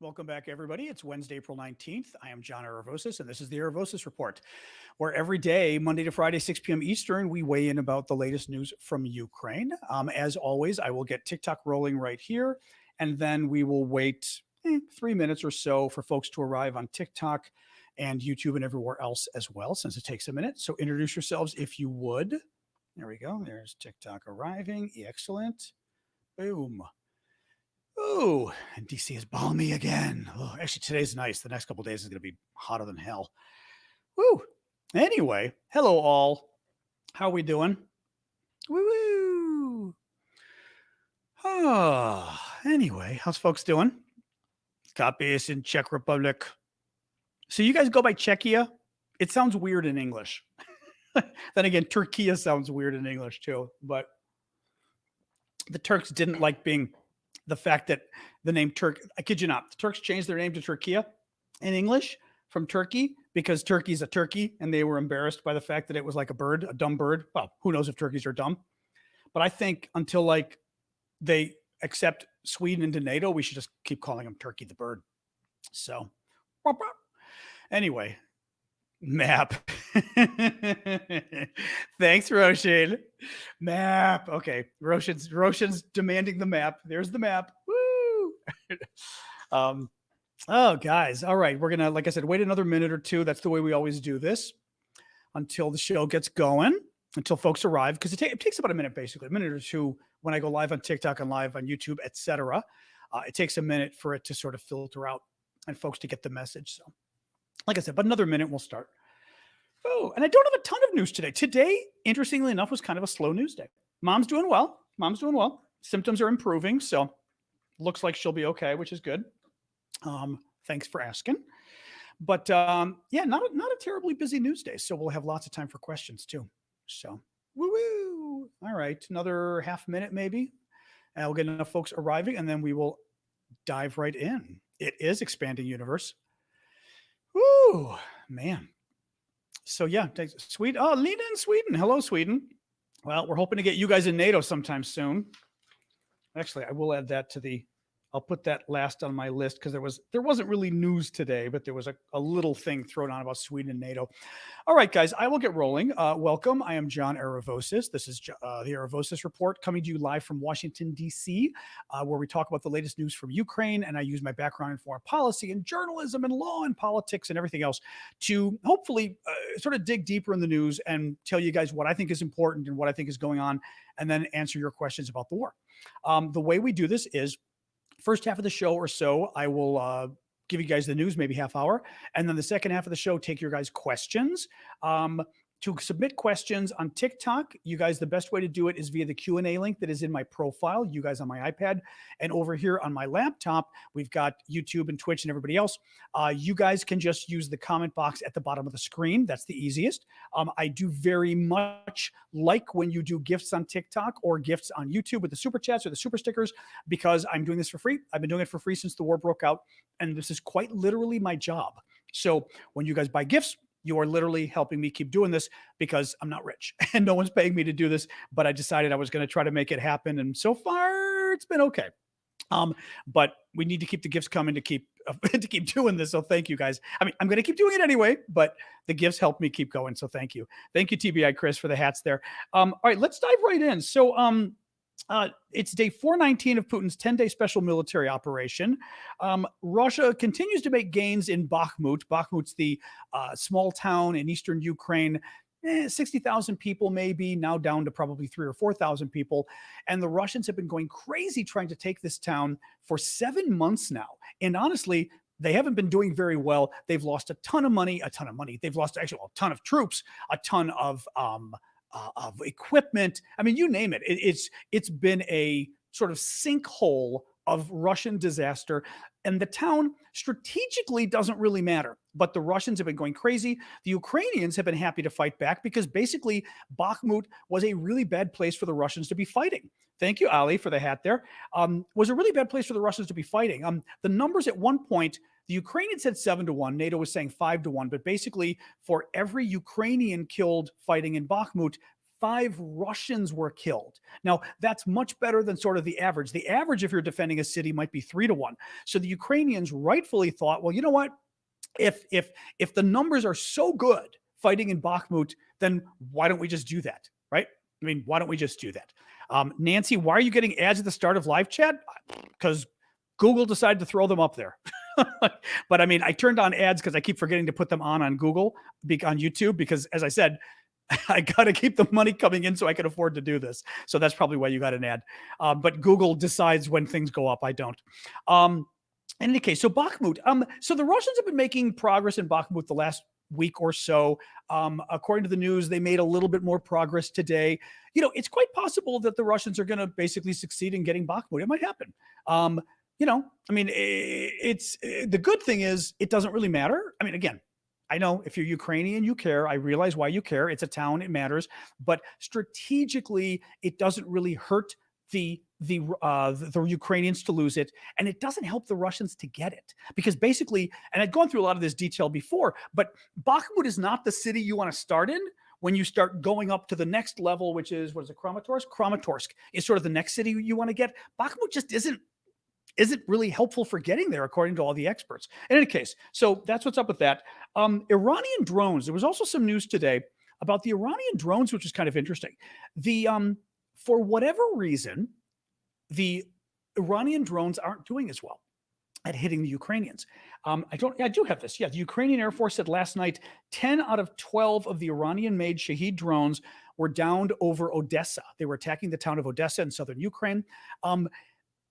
Welcome back, everybody. It's Wednesday, April 19th. I am John Aravosis, and this is the Aravosis Report, where every day, Monday to Friday, 6 p.m. Eastern, we weigh in about the latest news from Ukraine. As always, I will get TikTok rolling right here, and then we will wait 3 minutes or so for folks to arrive on TikTok and YouTube and everywhere else as well, since it takes a minute. So introduce yourselves if you would. There we go. There's TikTok arriving. Excellent. Boom. Oh, and DC is balmy again. Oh, actually, today's nice. The next couple of days is going to be hotter than hell. Woo. Anyway, hello all. How are we doing? Woo woo. Anyway, how's folks doing? Copies in Czech Republic. So you guys go by Czechia? It sounds weird in English. Then again, Turkey sounds weird in English too. But the Turks didn't like the fact that the name I kid you not, the Turks changed their name to Turkey in English from Turkey because Turkey's a turkey, and they were embarrassed by the fact that it was like a bird, a dumb bird. Well, who knows if turkeys are dumb? But I think until they accept Sweden into NATO, we should just keep calling them Turkey the bird. So anyway, map. Thanks, Roshan. Map. Okay. Roshan's demanding the map. There's the map. Woo. Oh, guys. All right. We're going to, like I said, wait another minute or two. That's the way we always do this until the show gets going, until folks arrive. Because it takes about a minute, basically, a minute or two when I go live on TikTok and live on YouTube, etc. It takes a minute for it to sort of filter out and folks to get the message. So, like I said, but another minute, we'll start. Oh, and I don't have a ton of news today. Today, interestingly enough, was kind of a slow news day. Mom's doing well. Symptoms are improving, so looks like she'll be okay, which is good. Thanks for asking. But yeah, not a terribly busy news day, so we'll have lots of time for questions too. So, woo-woo. All right, another half minute maybe. And we'll get enough folks arriving, and then we will dive right in. It is Expanding Universe. Woo, man. So yeah, Sweden. Oh, Lena in Sweden. Hello, Sweden. Well, we're hoping to get you guys in NATO sometime soon. Actually, I will add that to I'll put that last on my list because there wasn't really news today, but there was a little thing thrown on about Sweden and NATO. All right, guys, I will get rolling. Welcome. I am John Aravosis. This is the Aravosis Report coming to you live from Washington, D.C., where we talk about the latest news from Ukraine, and I use my background in foreign policy and journalism and law and politics and everything else to hopefully sort of dig deeper in the news and tell you guys what I think is important and what I think is going on, and then answer your questions about the war. The way we do this is first half of the show or so, I will give you guys the news, maybe half hour. And then the second half of the show, take your guys' questions. To submit questions on TikTok, you guys, the best way to do it is via the Q&A link that is in my profile, you guys on my iPad. And over here on my laptop, we've got YouTube and Twitch and everybody else. You guys can just use the comment box at the bottom of the screen. That's the easiest. I do very much like when you do gifts on TikTok or gifts on YouTube with the super chats or the super stickers, because I'm doing this for free. I've been doing it for free since the war broke out. And this is quite literally my job. So when you guys buy gifts, you are literally helping me keep doing this because I'm not rich and no one's paying me to do this, but I decided I was going to try to make it happen. And so far it's been okay. But we need to keep the gifts coming to keep doing this. So thank you guys. I mean, I'm going to keep doing it anyway, but the gifts help me keep going. So thank you. Thank you, TBI Chris, for the hats there. All right, let's dive right in. So, it's day 419 of Putin's 10-day special military operation. Russia continues to make gains in Bakhmut. Bakhmut's the small town in eastern Ukraine. 60,000 people maybe, now down to probably 3,000 or 4,000 people. And the Russians have been going crazy trying to take this town for 7 months now. And honestly, they haven't been doing very well. They've lost a ton of money. They've lost actually a ton of troops, a ton of equipment. I mean, you name it. It's been a sort of sinkhole of Russian disaster. And the town strategically doesn't really matter. But the Russians have been going crazy. The Ukrainians have been happy to fight back because basically Bakhmut was a really bad place for the Russians to be fighting. Thank you, Ali, for the hat there. Was a really bad place for the Russians to be fighting. The numbers at one point, the Ukrainians said 7-1. NATO was saying 5-1. But basically, for every Ukrainian killed fighting in Bakhmut, 5 Russians were killed. Now, that's much better than sort of the average. The average, if you're defending a city, might be 3-1. So the Ukrainians rightfully thought, well, you know what? If the numbers are so good fighting in Bakhmut, then why don't we just do that, right? I mean, why don't we just do that? Nancy, why are you getting ads at the start of live chat? Because Google decided to throw them up there. But I mean, I turned on ads because I keep forgetting to put them on Google, on YouTube, because as I said, I got to keep the money coming in so I can afford to do this. So that's probably why you got an ad. But Google decides when things go up. I don't. In any case, so Bakhmut. So the Russians have been making progress in Bakhmut the last week or so. According to the news, they made a little bit more progress today. You know, it's quite possible that the Russians are going to basically succeed in getting Bakhmut. It might happen. You know, I mean, it's the good thing is it doesn't really matter. I mean, again, I know if you're Ukrainian, you care. I realize why you care. It's a town, it matters. But strategically, it doesn't really hurt the Ukrainians to lose it, and it doesn't help the Russians to get it, because basically, and I've gone through a lot of this detail before, but Bakhmut is not the city you want to start in. When you start going up to the next level, which is, what is it, Kramatorsk? Kramatorsk is sort of the next city you want to get. Bakhmut just isn't really helpful for getting there, according to all the experts. In any case, so that's what's up with that. Iranian drones. There was also some news today about the Iranian drones, which is kind of interesting. For whatever reason, the Iranian drones aren't doing as well at hitting the Ukrainians. I do have this. Yeah, the Ukrainian Air Force said last night 10 out of 12 of the Iranian-made Shahed drones were downed over Odessa. They were attacking the town of Odessa in southern Ukraine.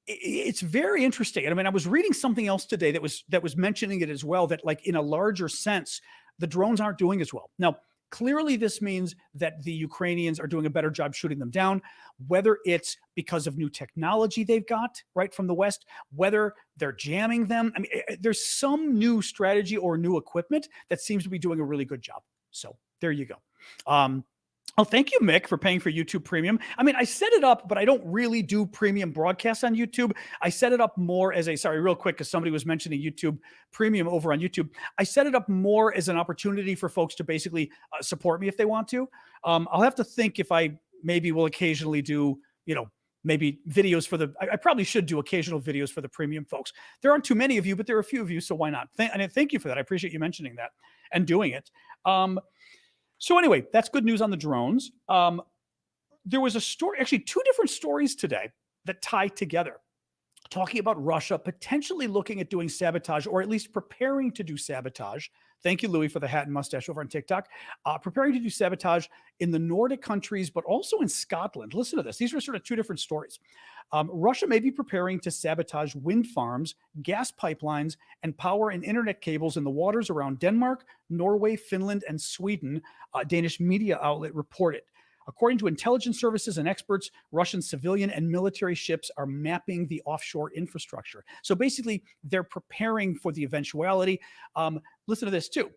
It's very interesting. And I mean, I was reading something else today that was mentioning it as well, that like in a larger sense, the drones aren't doing as well. Now, clearly this means that the Ukrainians are doing a better job shooting them down, whether it's because of new technology they've got right from the West, whether they're jamming them. I mean, there's some new strategy or new equipment that seems to be doing a really good job. So there you go. Oh, thank you, Mick, for paying for YouTube Premium. I mean, I set it up, but I don't really do premium broadcasts on YouTube. I set it up more as real quick, because somebody was mentioning YouTube Premium over on YouTube. I set it up more as an opportunity for folks to basically support me if they want to. I'll have to think if I maybe will occasionally do, maybe videos for I probably should do occasional videos for the premium folks. There aren't too many of you, but there are a few of you, so why not? And thank you for that. I appreciate you mentioning that and doing it. So anyway, that's good news on the drones. There was a story, actually 2 different stories today that tie together, talking about Russia potentially looking at doing sabotage, or at least preparing to do sabotage. Thank you, Louis, for the hat and mustache over on TikTok. Preparing to do sabotage in the Nordic countries, but also in Scotland. Listen to this. These are sort of 2 different stories. Russia may be preparing to sabotage wind farms, gas pipelines, and power and internet cables in the waters around Denmark, Norway, Finland, and Sweden, a Danish media outlet reported. According to intelligence services and experts, Russian civilian and military ships are mapping the offshore infrastructure. So basically, they're preparing for the eventuality. Listen to this too.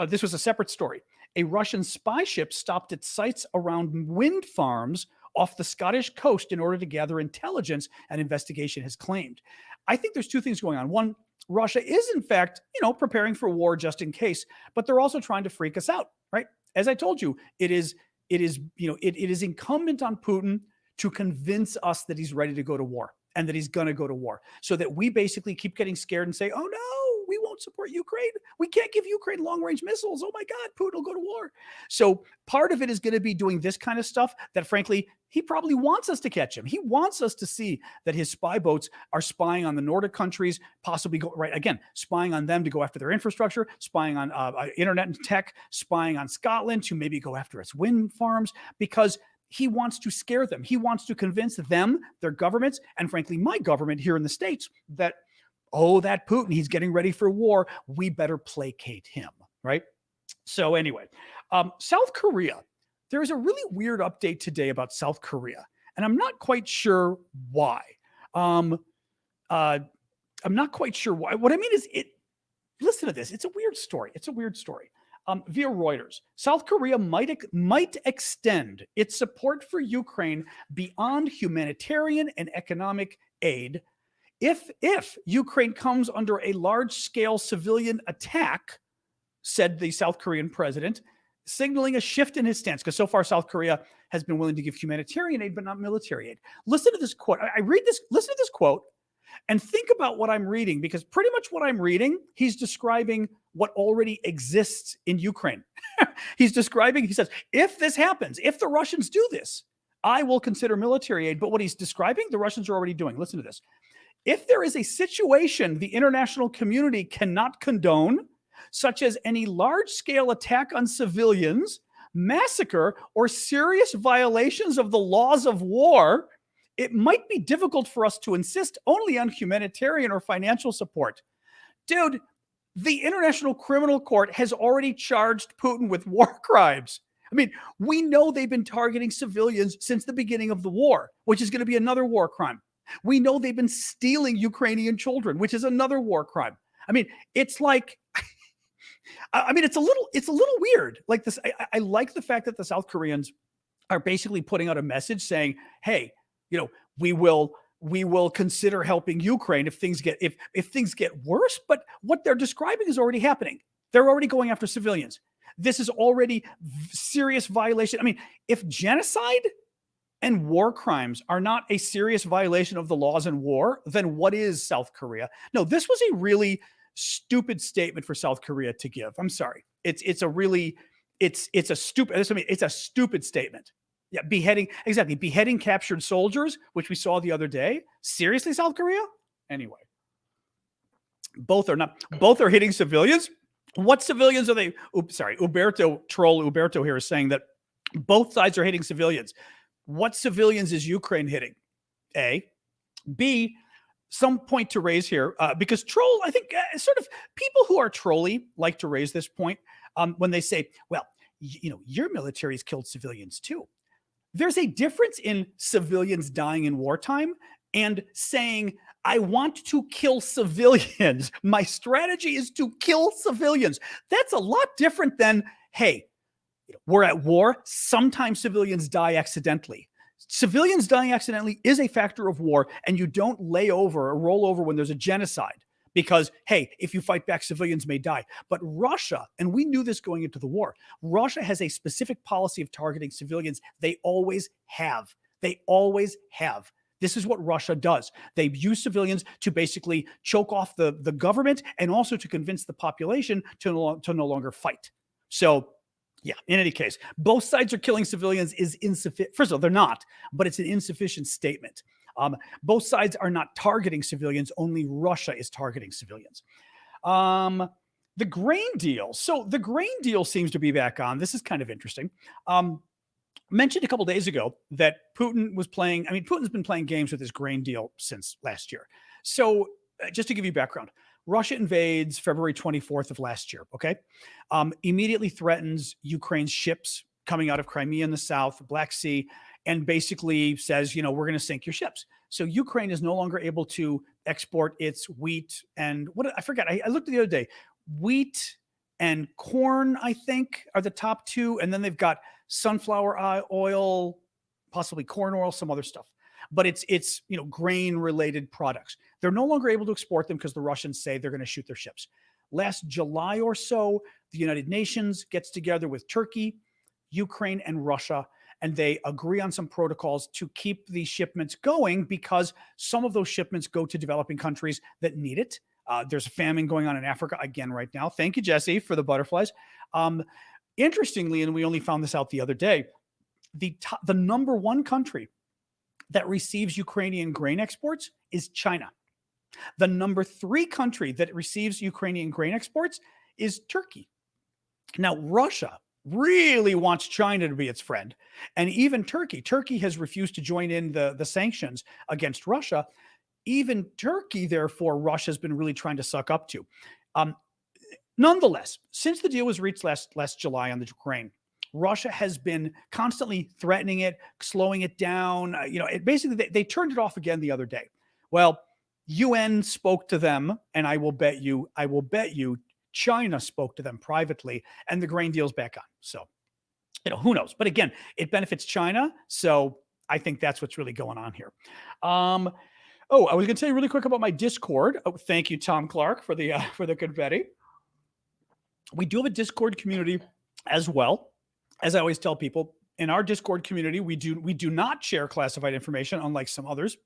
This was a separate story. A Russian spy ship stopped at sites around wind farms off the Scottish coast in order to gather intelligence, an investigation has claimed. I think there's 2 things going on. One, Russia is in fact, preparing for war just in case, but they're also trying to freak us out, right? As I told you, it is incumbent on Putin to convince us that he's ready to go to war and that he's going to go to war, so that we basically keep getting scared and say, oh no, we won't support Ukraine. We can't give Ukraine long-range missiles. Oh my God, Putin will go to war. So part of it is going to be doing this kind of stuff that, frankly, he probably wants us to catch him. He wants us to see that his spy boats are spying on the Nordic countries, possibly spying on them to go after their infrastructure, spying on internet and tech, spying on Scotland to maybe go after its wind farms, because he wants to scare them. He wants to convince them, their governments, and frankly, my government here in the States, that, oh, that Putin, he's getting ready for war. We better placate him, right? So anyway, South Korea. There is a really weird update today about South Korea, and I'm not quite sure why. I'm not quite sure why. What I mean is, listen to this. It's a weird story. Via Reuters, South Korea might extend its support for Ukraine beyond humanitarian and economic aid if Ukraine comes under a large-scale civilian attack, said the South Korean president, signaling a shift in his stance, because so far South Korea has been willing to give humanitarian aid, but not military aid. Listen to this quote. I read this, listen to this quote and think about what I'm reading, because pretty much what I'm reading, he's describing what already exists in Ukraine. He says, if this happens, if the Russians do this, I will consider military aid. But what he's describing, the Russians are already doing. Listen to this. If there is a situation the international community cannot condone, such as any large-scale attack on civilians, massacre, or serious violations of the laws of war, it might be difficult for us to insist only on humanitarian or financial support. Dude, the International Criminal Court has already charged Putin with war crimes. I mean, we know they've been targeting civilians since the beginning of the war, which is going to be another war crime. We know they've been stealing Ukrainian children, which is another war crime. I mean, it's like, it's a little weird. Like this, I like the fact that the South Koreans are basically putting out a message saying, hey, we will consider helping Ukraine if things get worse. But what they're describing is already happening. They're already going after civilians. This is already serious violation. I mean, if genocide and war crimes are not a serious violation of the laws in war, then what is South Korea? No, this was a really stupid statement for South Korea to give. I'm sorry. It's a stupid statement. Yeah, beheading captured soldiers, which we saw the other day. Seriously, South Korea? Anyway, both are hitting civilians. What civilians are they? Uberto here is saying that both sides are hitting civilians. What civilians is Ukraine hitting? A. B, some point to raise here, because troll, I think sort of people who are trolly like to raise this point when they say, well, your military's killed civilians too. There's a difference in civilians dying in wartime and saying, I want to kill civilians. My strategy is to kill civilians. That's a lot different than, hey, we're at war. Sometimes civilians die accidentally. Civilians dying accidentally is a factor of war, and you don't roll over when there's a genocide. Because, hey, if you fight back, civilians may die. But Russia, and we knew this going into the war, Russia has a specific policy of targeting civilians. They always have. This is what Russia does. They use civilians to basically choke off the government and also to convince the population to no longer fight. So, yeah, in any case, both sides are killing civilians is insufficient. First of all, they're not, but it's an insufficient statement. Both sides are not targeting civilians. Only Russia is targeting civilians. The grain deal. So the grain deal seems to be back on. This is kind of interesting. Mentioned a couple days ago that Putin was playing. I mean, Putin's been playing games with his grain deal since last year. So just to give you background, Russia invades February 24th of last year. Okay. Immediately threatens Ukraine's ships coming out of Crimea in the south, Black Sea, and basically says, we're going to sink your ships. So Ukraine is no longer able to export its wheat and I forgot. I looked at the other day. Wheat and corn, I think, are the top two. And then they've got sunflower oil, possibly corn oil, some other stuff. But it's grain related products. They're no longer able to export them because the Russians say they're going to shoot their ships. Last July or so, the United Nations gets together with Turkey, Ukraine, and Russia, and they agree on some protocols to keep these shipments going because some of those shipments go to developing countries that need it. There's a famine going on in Africa again right now. Thank you, Jesse, for the butterflies. Interestingly, and we only found this out the other day, the number one country that receives Ukrainian grain exports is China. The number 3 country that receives Ukrainian grain exports is Turkey. Now, Russia really wants China to be its friend. And even Turkey has refused to join in the sanctions against Russia. Even Turkey, therefore, Russia's been really trying to suck up to. Nonetheless, since the deal was reached last July on the Ukraine, Russia has been constantly threatening it, slowing it down. Basically, they turned it off again the other day. Well, UN spoke to them, and I will bet you, China spoke to them privately, and the grain deal's back on. So, who knows? But again, it benefits China. So I think that's what's really going on here. I was going to tell you really quick about my Discord. Oh, thank you, Tom Clark, for the confetti. We do have a Discord community as well. As I always tell people, in our Discord community, we do not share classified information, unlike some others.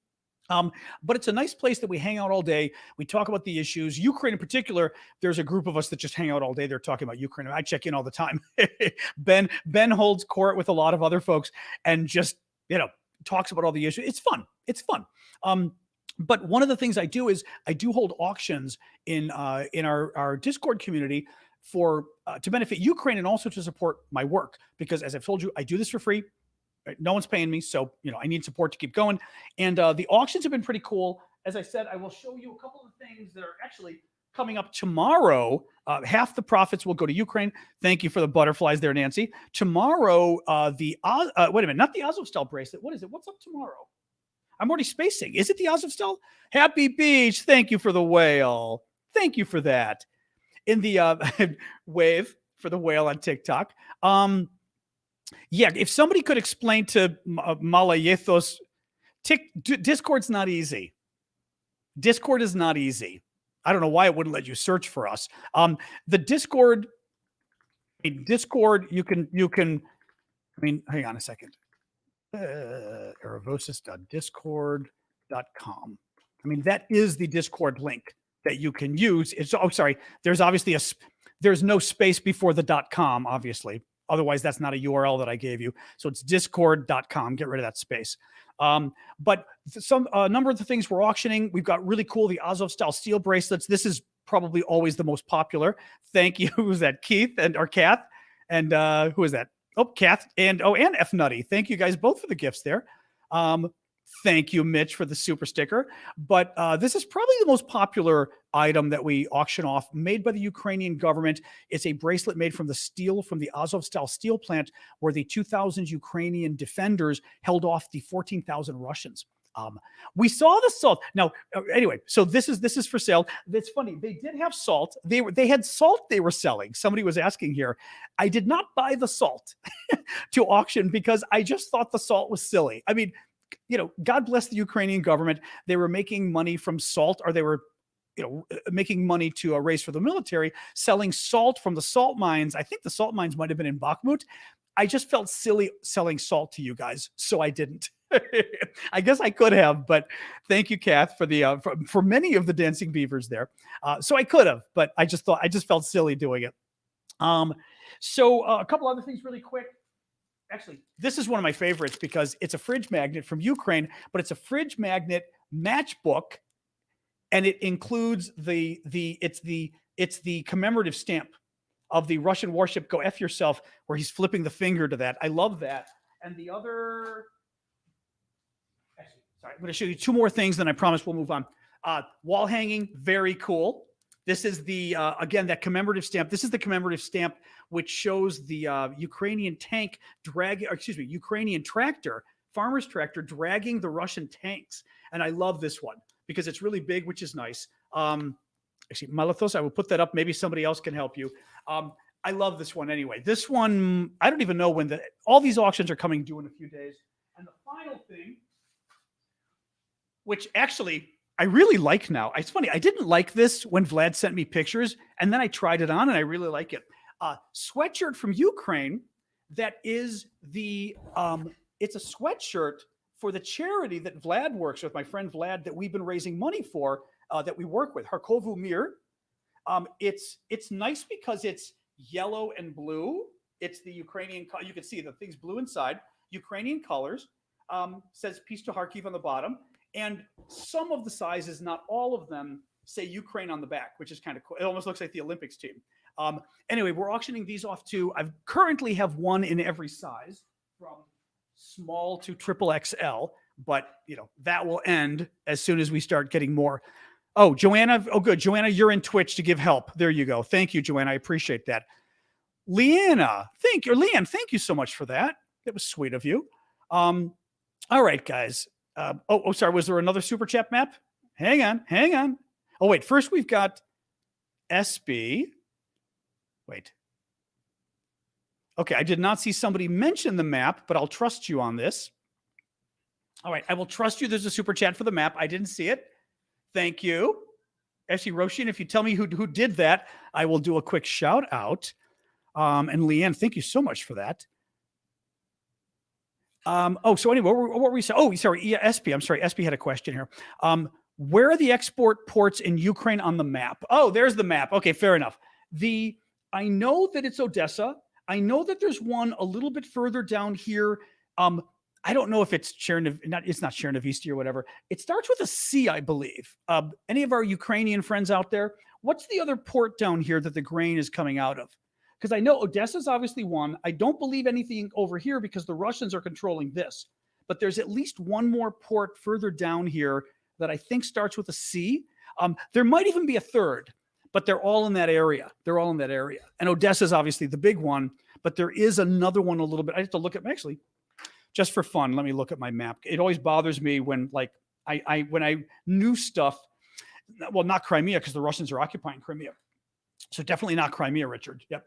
But it's a nice place that we hang out all day. We talk about the issues. Ukraine in particular, there's a group of us that just hang out all day. They're talking about Ukraine. I check in all the time. Ben holds court with a lot of other folks and just, talks about all the issues. It's fun. It's fun. But one of the things I do is I do hold auctions in our Discord community for to benefit Ukraine and also to support my work, because as I've told you, I do this for free. No one's paying me, so I need support to keep going. And the auctions have been pretty cool. As I said, I will show you a couple of things that are actually coming up tomorrow. Half the profits will go to Ukraine. Thank you for the butterflies there, Nancy. Tomorrow, wait a minute, not the Azovstal bracelet. What is it? What's up tomorrow? I'm already spacing. Is it the Azovstal? Happy Beach. Thank you for the whale. Thank you for that. In the wave for the whale on TikTok. Yeah, if somebody could explain to Malayethos, Discord's not easy. Discord is not easy. I don't know why it wouldn't let you search for us. The Discord, you can. Hang on a second. Aravosis.discord.com. That is the Discord link that you can use. There's obviously there's no space before the .com, obviously. Otherwise, that's not a URL that I gave you. So it's discord.com. Get rid of that space. But a number of the things we're auctioning, we've got really cool, the Azov-style steel bracelets. This is probably always the most popular. Thank you. Who's that? Keith or Kath? And who is that? Oh, Kath and F Nutty. Thank you guys both for the gifts there. Thank you, Mitch, for the super sticker. But this is probably the most popular item that we auction off, made by the Ukrainian government. It's a bracelet made from the steel from the Azov-style steel plant, where the 2,000 Ukrainian defenders held off the 14,000 Russians. We saw the salt. Now, anyway, so this is for sale. It's funny. They did have salt. They had salt they were selling. Somebody was asking here. I did not buy the salt to auction because I just thought the salt was silly. God bless the Ukrainian government. They were making money from salt, or they were, making money to raise for the military, selling salt from the salt mines. I think the salt mines might have been in Bakhmut. I just felt silly selling salt to you guys, so I didn't. I guess I could have, but thank you, Kath, for the for many of the dancing beavers there. So I could have, but I just felt silly doing it. So a couple other things really quick. Actually, this is one of my favorites because it's a fridge magnet from Ukraine, but it's a fridge magnet matchbook, and it includes it's the commemorative stamp of the Russian warship Go F Yourself, where he's flipping the finger to that. I love that. And the other, actually, sorry, I'm going to show you two more things, then I promise we'll move on. Wall hanging, very cool. This is the, again, that commemorative stamp. This is the commemorative stamp which shows the Ukrainian Ukrainian tractor, farmer's tractor, dragging the Russian tanks. And I love this one because it's really big, which is nice. Actually, Malathos, I will put that up. Maybe somebody else can help you. I love this one anyway. This one, I don't even know when all these auctions are coming due in a few days. And the final thing, which actually I really like now. It's funny. I didn't like this when Vlad sent me pictures, and then I tried it on and I really like it. Sweatshirt from Ukraine. That is it's a sweatshirt for the charity that Vlad works with, my friend Vlad, that we've been raising money for, that we work with, Harkovu Mir. It's nice because it's yellow and blue. It's the Ukrainian, you can see the thing's blue inside, Ukrainian colors, says peace to Kharkiv on the bottom. And some of the sizes, not all of them, say Ukraine on the back, which is kind of cool. It almost looks like the Olympics team. Anyway, we're auctioning these off too. I currently have one in every size, from small to triple XL, but that will end as soon as we start getting more. Oh, Joanna. Oh, good. Joanna, you're in Twitch to give help. There you go. Thank you, Joanna. I appreciate that. Leanne, thank you so much for that. That was sweet of you. All right, guys. Sorry. Was there another super chat map? Hang on. Oh, wait. First, we've got SB. Wait. Okay. I did not see somebody mention the map, but I'll trust you on this. All right. I will trust you. There's a super chat for the map. I didn't see it. Thank you. Actually, Roshin, if you tell me who did that, I will do a quick shout out. And Leanne, thank you so much for that. So anyway, what were we saying? Oh, sorry, yeah, SP. I'm sorry, SP had a question here. Where are the export ports in Ukraine on the map? Oh, there's the map. Okay, fair enough. I know that it's Odessa. I know that there's one a little bit further down here. I don't know if it's it's not Chernovisti or whatever. It starts with a C, I believe. Any of our Ukrainian friends out there? What's the other port down here that the grain is coming out of? Because I know Odessa's obviously one. I don't believe anything over here because the Russians are controlling this. But there's at least one more port further down here that I think starts with a C. There might even be a third, but they're all in that area. And Odessa's obviously the big one, but there is another one a little bit. I have to look at, actually, just for fun, let me look at my map. It always bothers me when when I knew stuff, well, not Crimea because the Russians are occupying Crimea. So definitely not Crimea, Richard. Yep.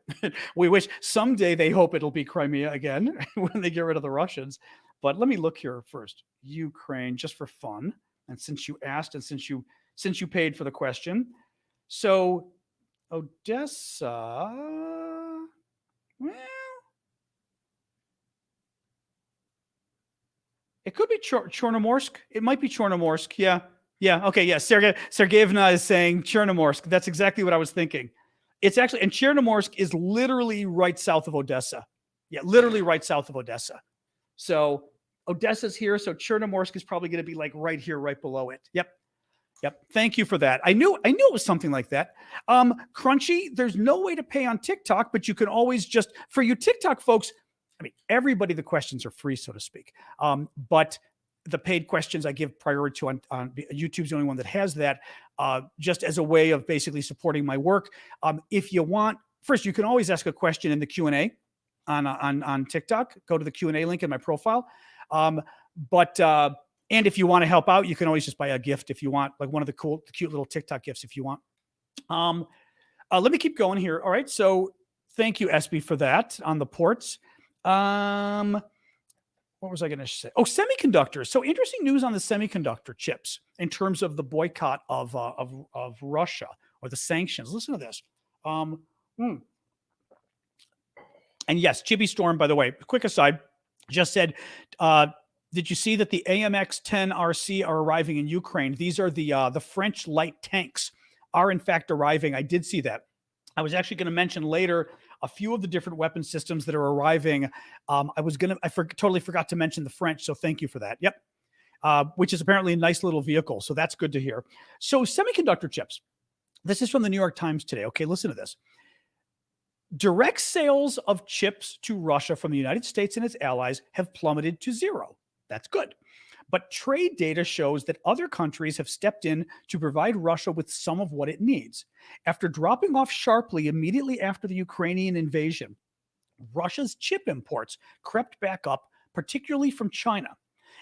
We wish someday they hope it'll be Crimea again when they get rid of the Russians. But let me look here first. Ukraine, just for fun. And since you asked and since you paid for the question. So Odessa, well, it could be Chornomorsk. It might be Chornomorsk. Yeah. Okay. Yeah. Sergeyevna is saying Chornomorsk. That's exactly what I was thinking. It's actually, and Chornomorsk is literally right south of Odessa. Yeah, literally right south of Odessa. So Odessa's here. So Chornomorsk is probably going to be like right here, right below it. Yep. Thank you for that. I knew it was something like that. Crunchy, there's no way to pay on TikTok, but you can always just, for you TikTok folks, I mean, everybody, the questions are free, so to speak. But the paid questions I give priority to on YouTube's the only one that has that, just as a way of basically supporting my work. If you want, first, you can always ask a question in the Q&A on TikTok. Go to the Q&A link in my profile. And if you want to help out, you can always just buy a gift if you want, like one of the cute little TikTok gifts if you want. Let me keep going here. All right. So thank you, SB, for that on the ports. What was I going to say? Oh, semiconductors. So interesting news on the semiconductor chips in terms of the boycott of Russia or the sanctions. Listen to this. And yes, Chibi Storm, by the way, quick aside, just said, did you see that the AMX-10 RC are arriving in Ukraine? These are the French light tanks are in fact arriving. I did see that. I was actually going to mention later a few of the different weapon systems that are arriving. I totally forgot to mention the French, so thank you for that. Yep. Which is apparently a nice little vehicle, so that's good to hear. So semiconductor chips. This is from the New York Times today. Okay, listen to this. Direct sales of chips to Russia from the United States and its allies have plummeted to zero. That's good. But trade data shows that other countries have stepped in to provide Russia with some of what it needs. After dropping off sharply immediately after the Ukrainian invasion, Russia's chip imports crept back up, particularly from China.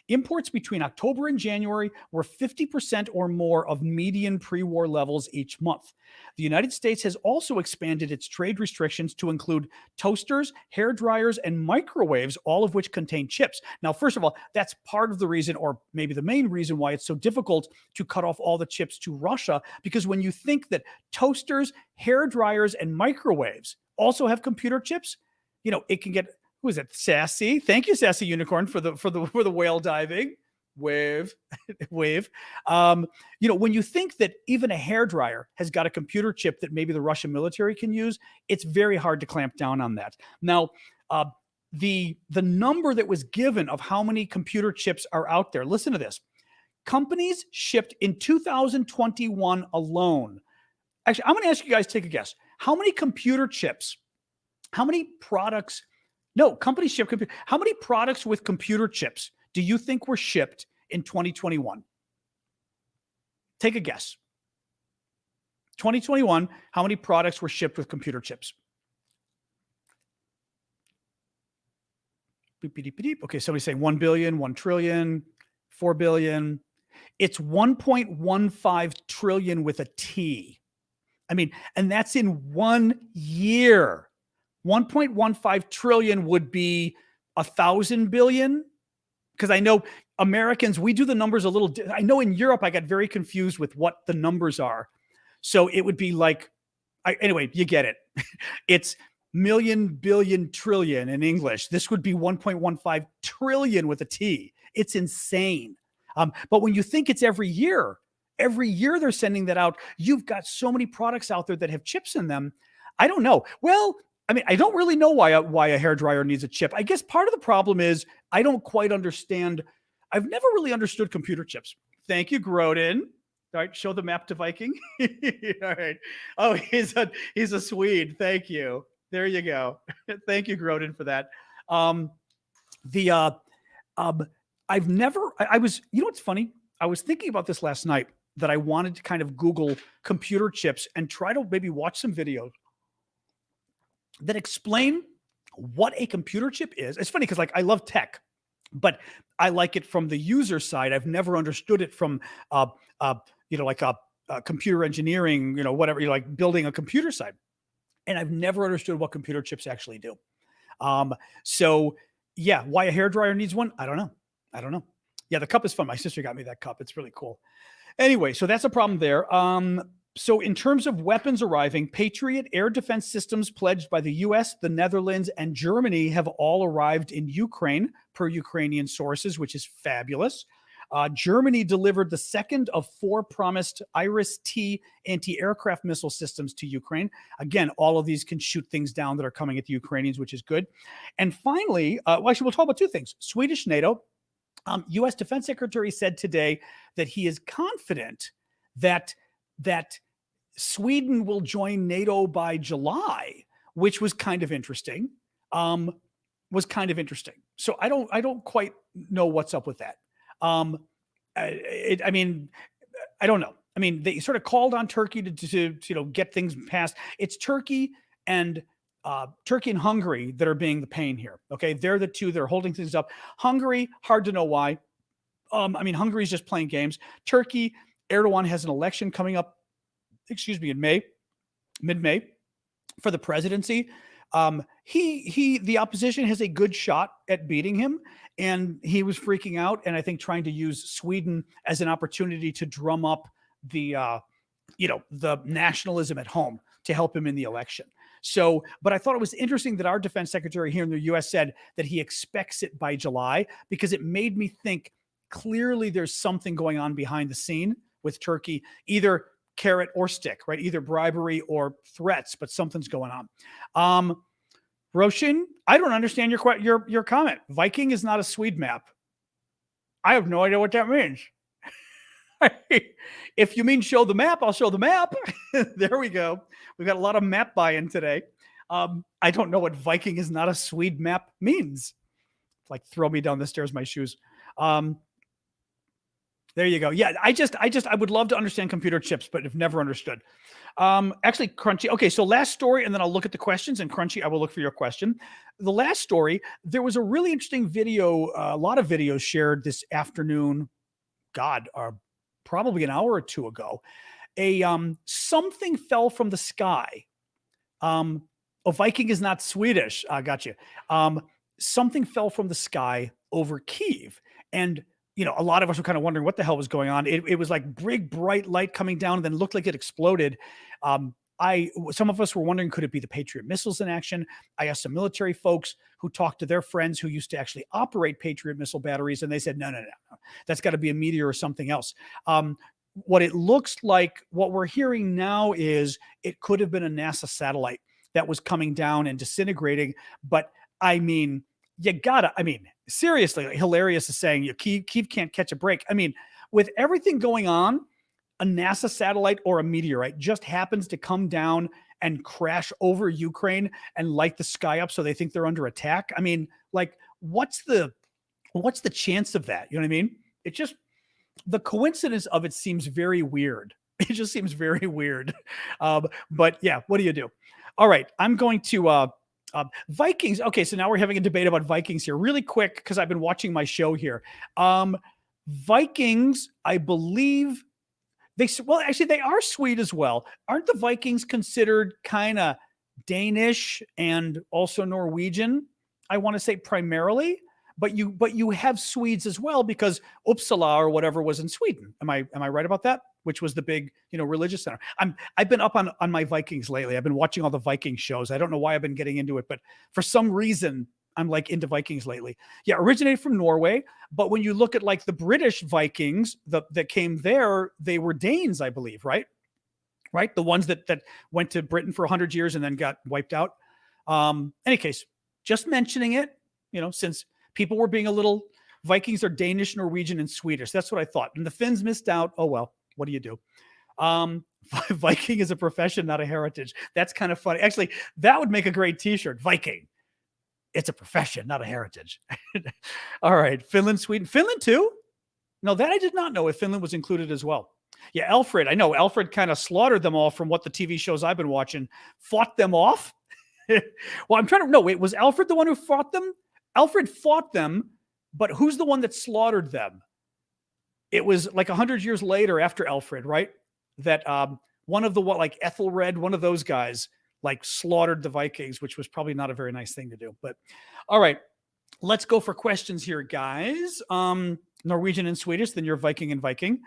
Imports between October and January were 50% or more of median pre-war levels each month. The United States has also expanded its trade restrictions to include toasters, hair dryers, and microwaves, all of which contain chips. Now, first of all, that's part of the reason, or maybe the main reason, why it's so difficult to cut off all the chips to Russia, because when you think that toasters, hair dryers, and microwaves also have computer chips, you know, it can get... Who is it? Sassy. Thank you, Sassy Unicorn, for the whale diving. Wave. You know, when you think that even a hairdryer has got a computer chip that maybe the Russian military can use, it's very hard to clamp down on that. Now, the number that was given of how many computer chips are out there, listen to this. Companies shipped in 2021 alone. Actually, I'm going to ask you guys to take a guess. How many computer chips, how many products... No, companies ship computer. How many products with computer chips do you think were shipped in 2021? Take a guess. 2021, how many products were shipped with computer chips? Okay, somebody's saying 1 billion, 1 trillion, 4 billion. It's 1.15 trillion with a T. I mean, and that's in 1 year. 1.15 trillion would be 1,000 billion. Because I know Americans, we do the numbers a little. I know in Europe, I got very confused with what the numbers are. So it would be like, anyway, you get it. It's million, billion, trillion in English. This would be 1.15 trillion with a T. It's insane. But when you think it's every year they're sending that out. You've got so many products out there that have chips in them. I don't know. Well, I mean, I don't really know why a hairdryer needs a chip. I guess part of the problem is I don't quite understand. I've never really understood computer chips. Thank you, Grodin. All right, show the map to Viking. All right. Oh, he's a Swede. Thank you. There you go. Thank you, Grodin, for that. I've never. I was. You know what's funny? I was thinking about this last night that I wanted to kind of Google computer chips and try to maybe watch some videos that explain what a computer chip is. It's funny because like I love tech, but I like it from the user side. I've never understood it from like a computer engineering, whatever, like building a computer side. And I've never understood what computer chips actually do. So yeah, why a hairdryer needs one? I don't know. Yeah, the cup is fun. My sister got me that cup. It's really cool. Anyway, so that's a problem there. So in terms of weapons arriving, Patriot air defense systems pledged by the US, the Netherlands, and Germany have all arrived in Ukraine, per Ukrainian sources, which is fabulous. Germany delivered the second of 4 promised Iris-T anti-aircraft missile systems to Ukraine. Again, all of these can shoot things down that are coming at the Ukrainians, which is good. And finally, we'll talk about 2 things. Swedish NATO. U.S. Defense Secretary said today that he is confident that Sweden will join NATO by July, which was kind of interesting. So I don't quite know what's up with that. I don't know. I mean, they sort of called on Turkey to get things passed. It's Turkey and Hungary that are being the pain here. Okay, they're the two that are holding things up. Hungary, hard to know why. Hungary's just playing games. Turkey, Erdogan has an election coming up. In mid-May, for the presidency. The opposition has a good shot at beating him, and he was freaking out, and I think trying to use Sweden as an opportunity to drum up the nationalism at home to help him in the election. So, but I thought it was interesting that our defense secretary here in the U.S. said that he expects it by July, because it made me think clearly there's something going on behind the scene with Turkey, either carrot or stick, right? Either bribery or threats, but something's going on. Roshin, I don't understand your comment. Viking is not a Swede map. I have no idea what that means. If you mean show the map, I'll show the map. There we go. We've got a lot of map buy-in today. I don't know what Viking is not a Swede map means. Like throw me down the stairs, my shoes. There you go. Yeah, I would love to understand computer chips, but have never understood. Actually, Crunchy. Okay, so last story, and then I'll look at the questions. And Crunchy, I will look for your question. The last story, there was a really interesting video, a lot of videos shared this afternoon. Probably an hour or 2 ago. Something fell from the sky. Viking is not Swedish. I got you. Something fell from the sky over Kyiv, and a lot of us were kind of wondering what the hell was going on. It was like big, bright light coming down and then looked like it exploded. Some of us were wondering, could it be the Patriot missiles in action? I asked some military folks who talked to their friends who used to actually operate Patriot missile batteries, and they said, no. That's got to be a meteor or something else. What it looks like, what we're hearing now is it could have been a NASA satellite that was coming down and disintegrating. But seriously, Hilarious is saying Kyiv can't catch a break. With everything going on, a NASA satellite or a meteorite just happens to come down and crash over Ukraine and light the sky up so they think they're under attack. What's the chance of that? You know what I mean? It just, the coincidence of it seems very weird. It just seems very weird. But yeah, what do you do? All right, I'm going to Vikings. Okay, so now we're having a debate about Vikings here. Really quick, because I've been watching my show here. Vikings, I believe, they are Swede as well. Aren't the Vikings considered kind of Danish and also Norwegian? I want to say primarily, but you have Swedes as well, because Uppsala or whatever was in Sweden. Am I right about that? Which was the big, religious center. I've been up on my Vikings lately. I've been watching all the Viking shows. I don't know why I've been getting into it, but for some reason I'm like into Vikings lately. Yeah, originated from Norway, but when you look at like the British Vikings that came there, they were Danes, I believe, right? Right, the ones that went to Britain for 100 years and then got wiped out. Any case, just mentioning it, since people were being a little, Vikings are Danish, Norwegian, and Swedish. That's what I thought. And the Finns missed out. Oh, well, what do you do? Viking is a profession, not a heritage. That's kind of funny. Actually, that would make a great t-shirt. Viking. It's a profession, not a heritage. All right. Finland, Sweden. Finland too? No, that I did not know if Finland was included as well. Yeah, Alfred. I know Alfred kind of slaughtered them all from what the TV shows I've been watching. Fought them off. Well, I'm trying to know. Wait, was Alfred the one who fought them? Alfred fought them, but who's the one that slaughtered them? It was like 100 years later after Alfred, right? That one of the like Ethelred, one of those guys, like slaughtered the Vikings, which was probably not a very nice thing to do. But all right, let's go for questions here, guys. Norwegian and Swedish, then you're Viking and Viking.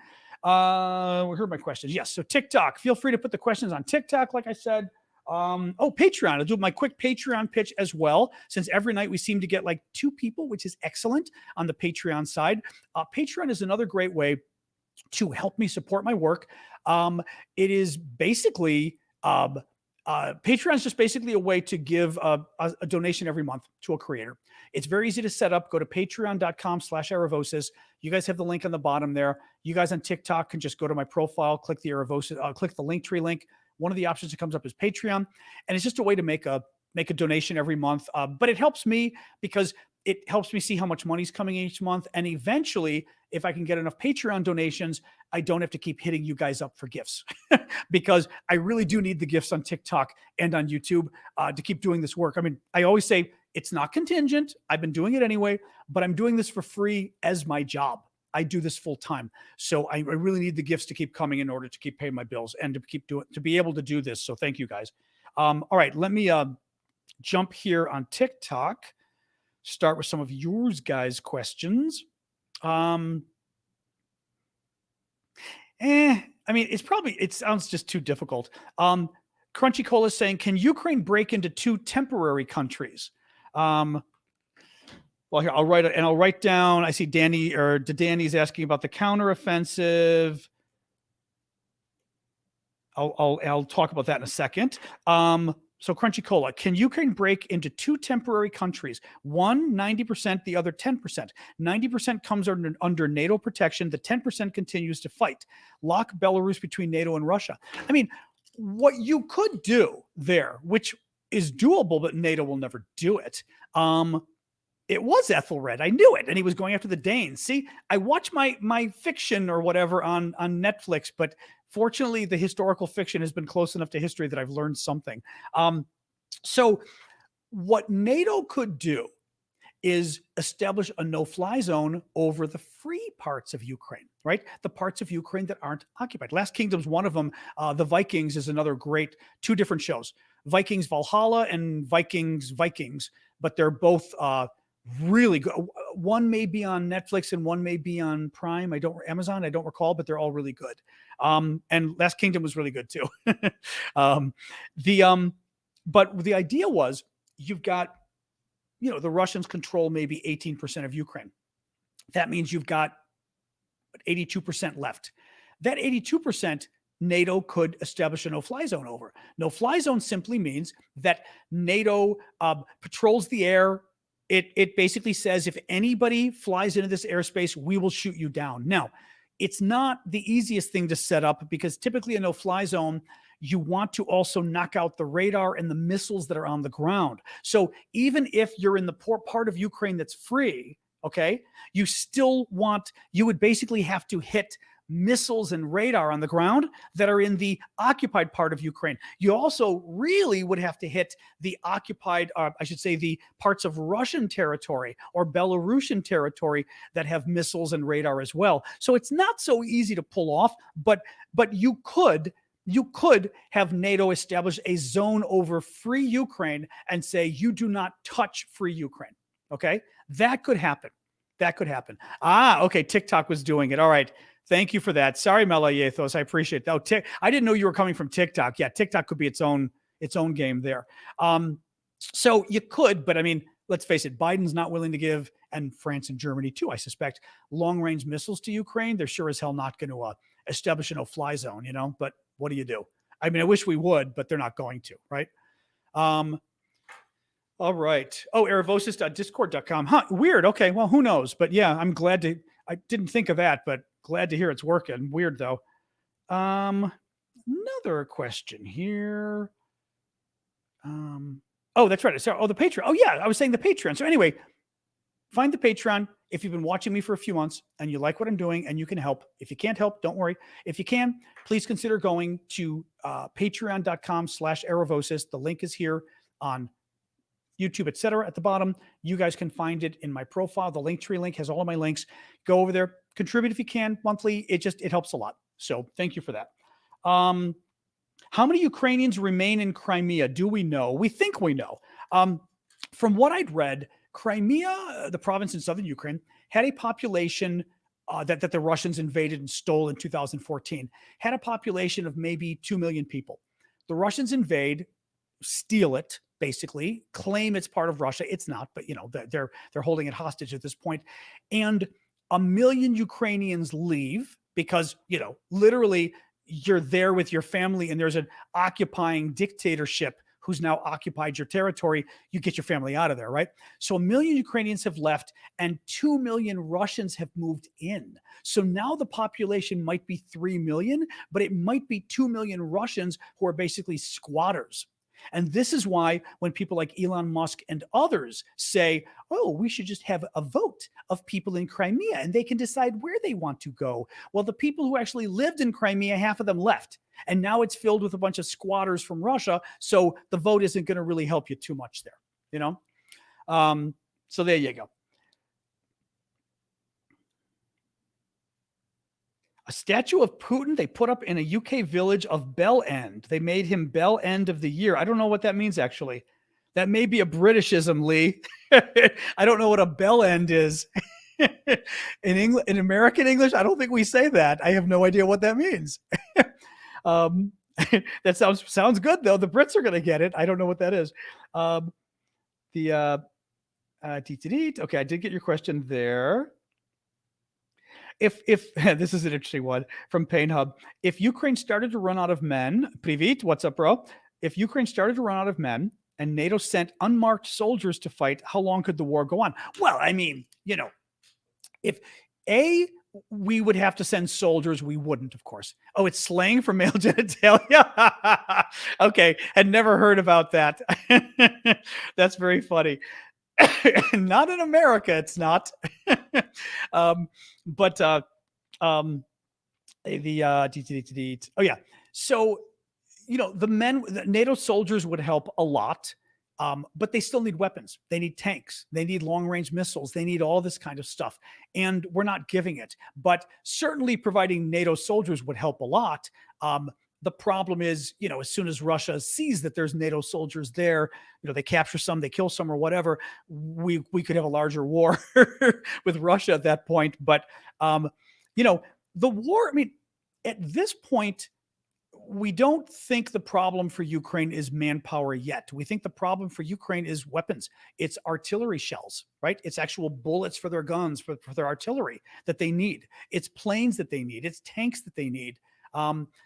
Here are my questions. Yes, so TikTok. Feel free to put the questions on TikTok, like I said. Patreon. I'll do my quick Patreon pitch as well, since every night we seem to get like 2 people, which is excellent on the Patreon side. Patreon is another great way to help me support my work. It is basically Patreon is just basically a way to give a donation every month to a creator. It's very easy to set up. Go to patreon.com/Aravosis. You guys have the link on the bottom there. You guys on TikTok can just go to my profile, click the Aravosis, click the Linktree link. One of the options that comes up is Patreon, and it's just a way to make a donation every month. But it helps me because it helps me see how much money's coming in each month. And eventually, if I can get enough Patreon donations, I don't have to keep hitting you guys up for gifts because I really do need the gifts on TikTok and on YouTube to keep doing this work. I mean, I always say it's not contingent. I've been doing it anyway, but I'm doing this for free as my job. I do this full time. So I really need the gifts to keep coming in order to keep paying my bills and to be able to do this. So thank you guys. All right, let me jump here on TikTok. Start with some of yours guys' questions. I mean, it sounds just too difficult. Crunchy Cola is saying, can Ukraine break into 2 temporary countries? Well, here I'll write down. I see Danny's asking about the counteroffensive. I'll talk about that in a second. So Crunchy Cola, can Ukraine break into 2 temporary countries? One 90%, the other 10%. 90% comes under NATO protection. The 10% continues to fight. Lock Belarus between NATO and Russia. I mean, what you could do there, which is doable, but NATO will never do it. It was Ethelred. I knew it. And he was going after the Danes. See, I watch my fiction or whatever on Netflix, but fortunately, the historical fiction has been close enough to history that I've learned something. So what NATO could do is establish a no-fly zone over the free parts of Ukraine, right? The parts of Ukraine that aren't occupied. Last Kingdom's one of them. The Vikings is another great, 2 different shows. Vikings Valhalla and Vikings, but they're both really good. One may be on Netflix and one may be on Prime. Amazon. I don't recall, but they're all really good. And Last Kingdom was really good too. But the idea was you've got, the Russians control maybe 18% of Ukraine. That means you've got 82% left. That 82%, NATO could establish a no-fly zone over. No-fly zone simply means that NATO patrols the air. It basically says if anybody flies into this airspace, we will shoot you down. Now, it's not the easiest thing to set up because typically a no-fly zone, you want to also knock out the radar and the missiles that are on the ground. So even if you're in the poor part of Ukraine that's free, okay, you would basically have to hit missiles and radar on the ground that are in the occupied part of Ukraine. You also really would have to hit the occupied, the parts of Russian territory or Belarusian territory that have missiles and radar as well. So it's not so easy to pull off, but you could have NATO establish a zone over free Ukraine and say, you do not touch free Ukraine. Okay. That could happen. That could happen. Okay. TikTok was doing it. All right. Thank you for that. Sorry, Melayathos. I appreciate that. I didn't know you were coming from TikTok. Yeah, TikTok could be its own game there. So you could, but I mean, let's face it, Biden's not willing to give, and France and Germany too, I suspect, long-range missiles to Ukraine. They're sure as hell not going to establish a no-fly zone, but what do you do? I mean, I wish we would, but they're not going to, right? All right. Oh, aravosis.discord.com. Huh, weird. Okay, well, who knows? But yeah, I didn't think of that, but glad to hear it's working. Weird, though. Another question here. Oh, that's right. Sorry. Oh, the Patreon. Oh, yeah, I was saying the Patreon. So anyway, find the Patreon if you've been watching me for a few months and you like what I'm doing and you can help. If you can't help, don't worry. If you can, please consider going to patreon.com/Aravosis. The link is here on YouTube, etc. at the bottom. You guys can find it in my profile. The Linktree link has all of my links. Go over there, contribute if you can monthly. It helps a lot. So thank you for that. How many Ukrainians remain in Crimea? Do we know? We think we know. From what I'd read, Crimea, the province in southern Ukraine, had a population that the Russians invaded and stole in 2014, had a population of maybe 2 million people. The Russians invade, steal it, basically, claim it's part of Russia. It's not, but they're holding it hostage at this point. And 1 million Ukrainians leave because, literally you're there with your family and there's an occupying dictatorship who's now occupied your territory. You get your family out of there, right? So 1 million Ukrainians have left and 2 million Russians have moved in. So now the population might be 3 million, but it might be 2 million Russians who are basically squatters. And this is why when people like Elon Musk and others say, oh, we should just have a vote of people in Crimea and they can decide where they want to go. Well, the people who actually lived in Crimea, half of them left. And now it's filled with a bunch of squatters from Russia. So the vote isn't going to really help you too much there, So there you go. A statue of Putin they put up in a UK village of Bell End. They made him Bell End of the Year. I don't know what that means, actually. That may be a Britishism, Lee. I don't know what a Bell End is. In American English, I don't think we say that. I have no idea what that means. That sounds good, though. The Brits are going to get it. I don't know what that is. Okay, I did get your question there. If this is an interesting one from Pain Hub. If Ukraine started to run out of men, Privit, what's up, bro? If Ukraine started to run out of men and NATO sent unmarked soldiers to fight, how long could the war go on? Well, I mean, if we would have to send soldiers, we wouldn't, of course. Oh, it's slang for male genitalia. Okay, had never heard about that. That's very funny. Not in America, it's not. Oh yeah. So, the NATO soldiers would help a lot, but they still need weapons. They need tanks. They need long-range missiles. They need all this kind of stuff, and we're not giving it. But certainly, providing NATO soldiers would help a lot. The problem is, as soon as Russia sees that there's NATO soldiers there, they capture some, they kill some or whatever, we could have a larger war with Russia at that point. But, the war, I mean, at this point, we don't think the problem for Ukraine is manpower yet. We think the problem for Ukraine is weapons. It's artillery shells, right? It's actual bullets for their guns, for their artillery that they need. It's planes that they need. It's tanks that they need.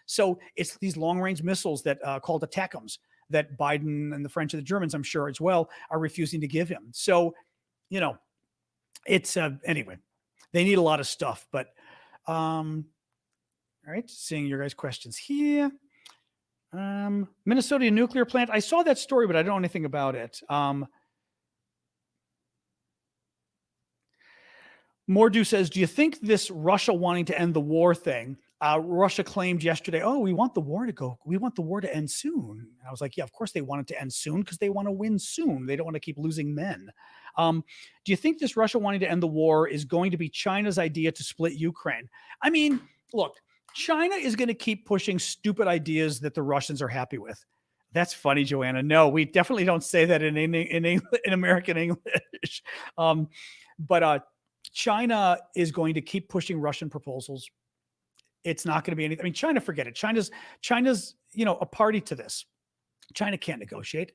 So it's these long-range missiles that called ATACMS that Biden and the French and the Germans, I'm sure as well, are refusing to give him. So, it's anyway, they need a lot of stuff. But all right, seeing your guys' questions here. Minnesota nuclear plant. I saw that story, but I don't know anything about it. Mordu says, do you think this Russia wanting to end the war thing, Russia claimed yesterday, oh, we want the war to end soon. And I was like, yeah, of course they want it to end soon because they want to win soon. They don't want to keep losing men. Do you think this Russia wanting to end the war is going to be China's idea to split Ukraine? I mean, look, China is going to keep pushing stupid ideas that the Russians are happy with. That's funny, Joanna. No, we definitely don't say that in American English. Um, but China is going to keep pushing Russian proposals. It's not going to be anything. I mean, China, forget it. China's a party to this. China can't negotiate.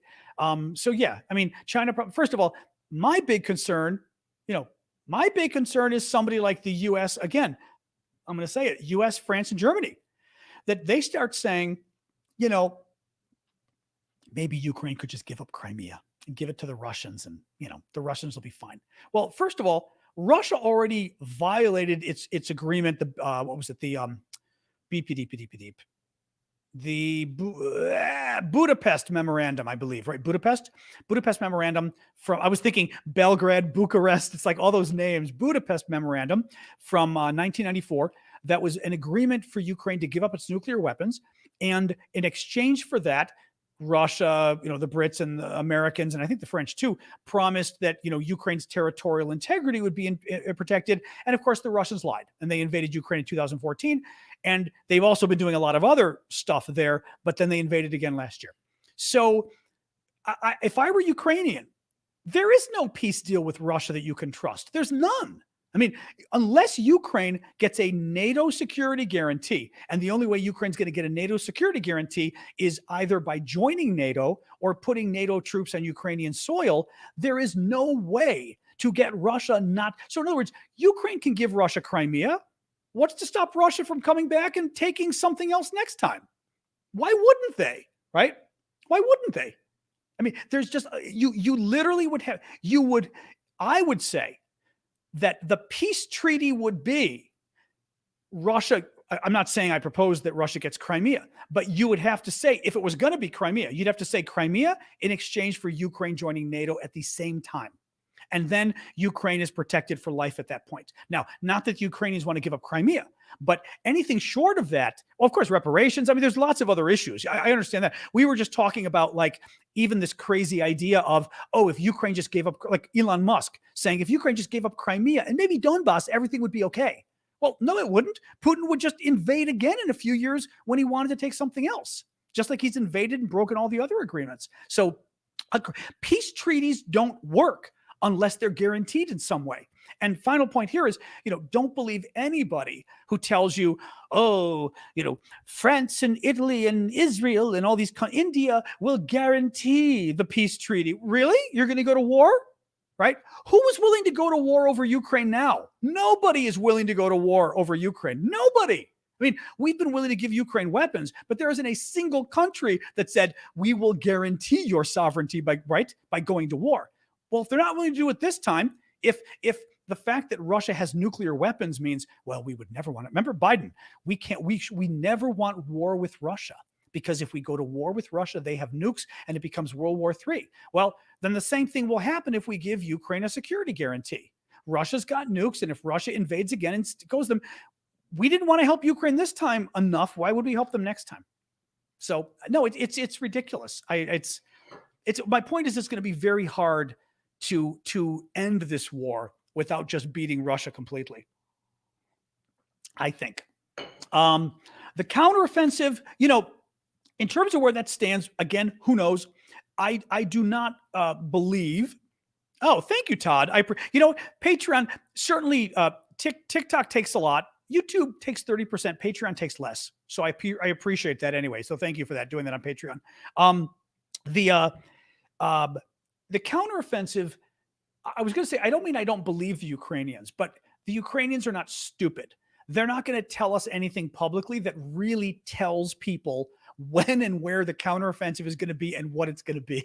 So yeah, I mean, China. First of all, my big concern, you know, my big concern is somebody like the U.S. Again, I'm going to say it: U.S., France, and Germany. That they start saying, you know, maybe Ukraine could just give up Crimea and give it to the Russians, and the Russians will be fine. Well, first of all, Russia already violated its agreement. The what was it? The BPD, the Budapest Memorandum, I believe, right? Budapest Memorandum from, I was thinking Belgrade, Bucharest. It's like all those names. Budapest Memorandum from 1994. That was an agreement for Ukraine to give up its nuclear weapons. And in exchange for that, Russia, the Brits and the Americans, and I think the French too, promised that, Ukraine's territorial integrity would be protected. And of course, the Russians lied and they invaded Ukraine in 2014. And they've also been doing a lot of other stuff there, but then they invaded again last year. So if I were Ukrainian, there is no peace deal with Russia that you can trust. There's none. I mean, unless Ukraine gets a NATO security guarantee, and the only way Ukraine's going to get a NATO security guarantee is either by joining NATO or putting NATO troops on Ukrainian soil, there is no way to get Russia not. So in other words, Ukraine can give Russia Crimea. What's to stop Russia from coming back and taking something else next time? Why wouldn't they? Right? Why wouldn't they? I mean, there's just, you literally would have, I would say, that the peace treaty would be Russia. I'm not saying I propose that Russia gets Crimea, but you would have to say, if it was going to be Crimea, you'd have to say Crimea in exchange for Ukraine joining NATO at the same time. And then Ukraine is protected for life at that point. Now, not that the Ukrainians want to give up Crimea, but anything short of that, well, of course, reparations. I mean, there's lots of other issues. I understand that. We were just talking about like even this crazy idea of, if Ukraine just gave up, like Elon Musk saying, if Ukraine just gave up Crimea and maybe Donbass, everything would be okay. Well, no, it wouldn't. Putin would just invade again in a few years when he wanted to take something else, just like he's invaded and broken all the other agreements. So peace treaties don't work unless they're guaranteed in some way. And final point here is, don't believe anybody who tells you, France and Italy and Israel and all these, India will guarantee the peace treaty. Really? You're going to go to war? Right? Who is willing to go to war over Ukraine now? Nobody is willing to go to war over Ukraine. Nobody. I mean, we've been willing to give Ukraine weapons, but there isn't a single country that said, we will guarantee your sovereignty by going to war. Well, if they're not willing to do it this time, if the fact that Russia has nuclear weapons means, well, we would never want to. Remember Biden, we never want war with Russia, because if we go to war with Russia, they have nukes and it becomes World War III. Well, then the same thing will happen if we give Ukraine a security guarantee. Russia's got nukes, and if Russia invades again and goes them, we didn't want to help Ukraine this time enough. Why would we help them next time? So no, it's ridiculous. My point is, it's going to be very hard to end this war without just beating Russia completely, I think. The counteroffensive, in terms of where that stands, again, who knows? I do not believe. Oh, thank you, Todd. Patreon, certainly TikTok takes a lot. YouTube takes 30%. Patreon takes less. So I appreciate that anyway. So thank you for that, doing that on Patreon. The counteroffensive, I was going to say, I don't believe the Ukrainians, but the Ukrainians are not stupid. They're not going to tell us anything publicly that really tells people when and where the counteroffensive is going to be and what it's going to be,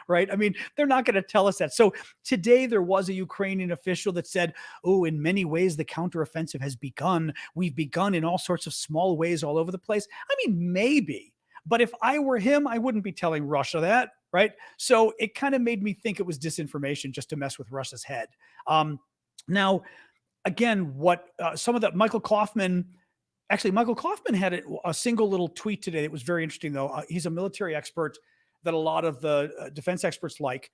right? I mean, they're not going to tell us that. So today there was a Ukrainian official that said, in many ways, the counteroffensive has begun. We've begun in all sorts of small ways all over the place. I mean, maybe. But if I were him, I wouldn't be telling Russia that. Right. So it kind of made me think it was disinformation just to mess with Russia's head. Now, again, what some of the Michael Kaufman had a single little tweet today that was very interesting, though. He's a military expert that a lot of the defense experts like.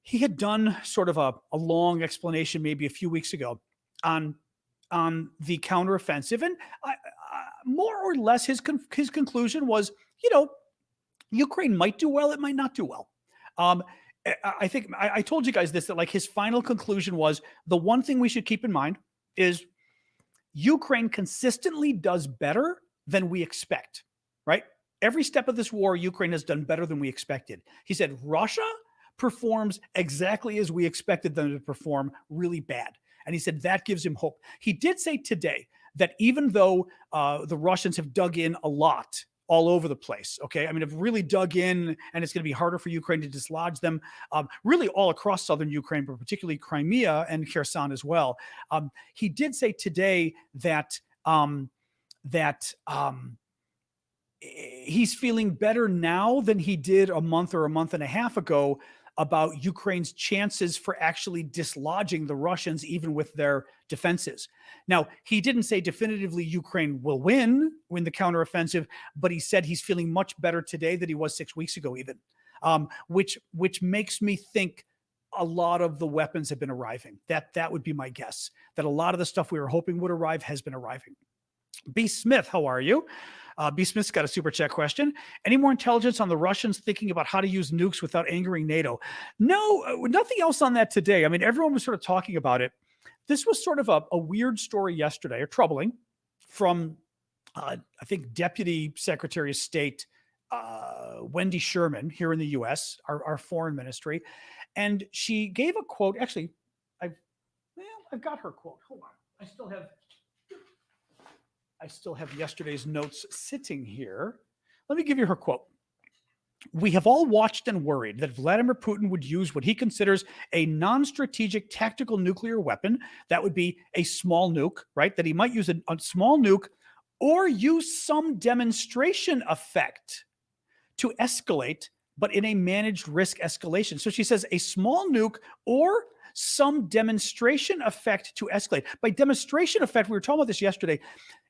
He had done sort of a long explanation maybe a few weeks ago on the counteroffensive. And more or less his conclusion was, Ukraine might do well, it might not do well. Um, I think I told you guys this, that like his final conclusion was the one thing we should keep in mind is Ukraine consistently does better than we expect, right? Every step of this war, Ukraine has done better than we expected. He said Russia performs exactly as we expected them to perform, really bad. And he said that gives him hope. He did say today that even though the Russians have dug in a lot all over the place, okay, I mean, have really dug in, and it's going to be harder for Ukraine to dislodge them, really all across southern Ukraine, but particularly Crimea and Kherson as well. He did say today that that he's feeling better now than he did a month or a month and a half ago about Ukraine's chances for actually dislodging the Russians, even with their defenses. Now, he didn't say definitively Ukraine will win the counteroffensive, but he said he's feeling much better today than he was 6 weeks ago, even, which makes me think a lot of the weapons have been arriving. That would be my guess, that a lot of the stuff we were hoping would arrive has been arriving. B. Smith, how are you? B. Smith's got a super chat question. Any more intelligence on the Russians thinking about how to use nukes without angering NATO? No, nothing else on that today. I mean, everyone was sort of talking about it. This was sort of a weird story yesterday, or troubling, from, I think, Deputy Secretary of State Wendy Sherman here in the U.S., our foreign ministry. And she gave a quote. Actually, I've got her quote. Hold on. I still have yesterday's notes sitting here. Let me give you her quote. We have all watched and worried that Vladimir Putin would use what he considers a non-strategic tactical nuclear weapon. That would be a small nuke, right? That he might use a small nuke or use some demonstration effect to escalate, but in a managed risk escalation. So she says a small nuke or some demonstration effect to escalate. By demonstration effect, we were talking about this yesterday.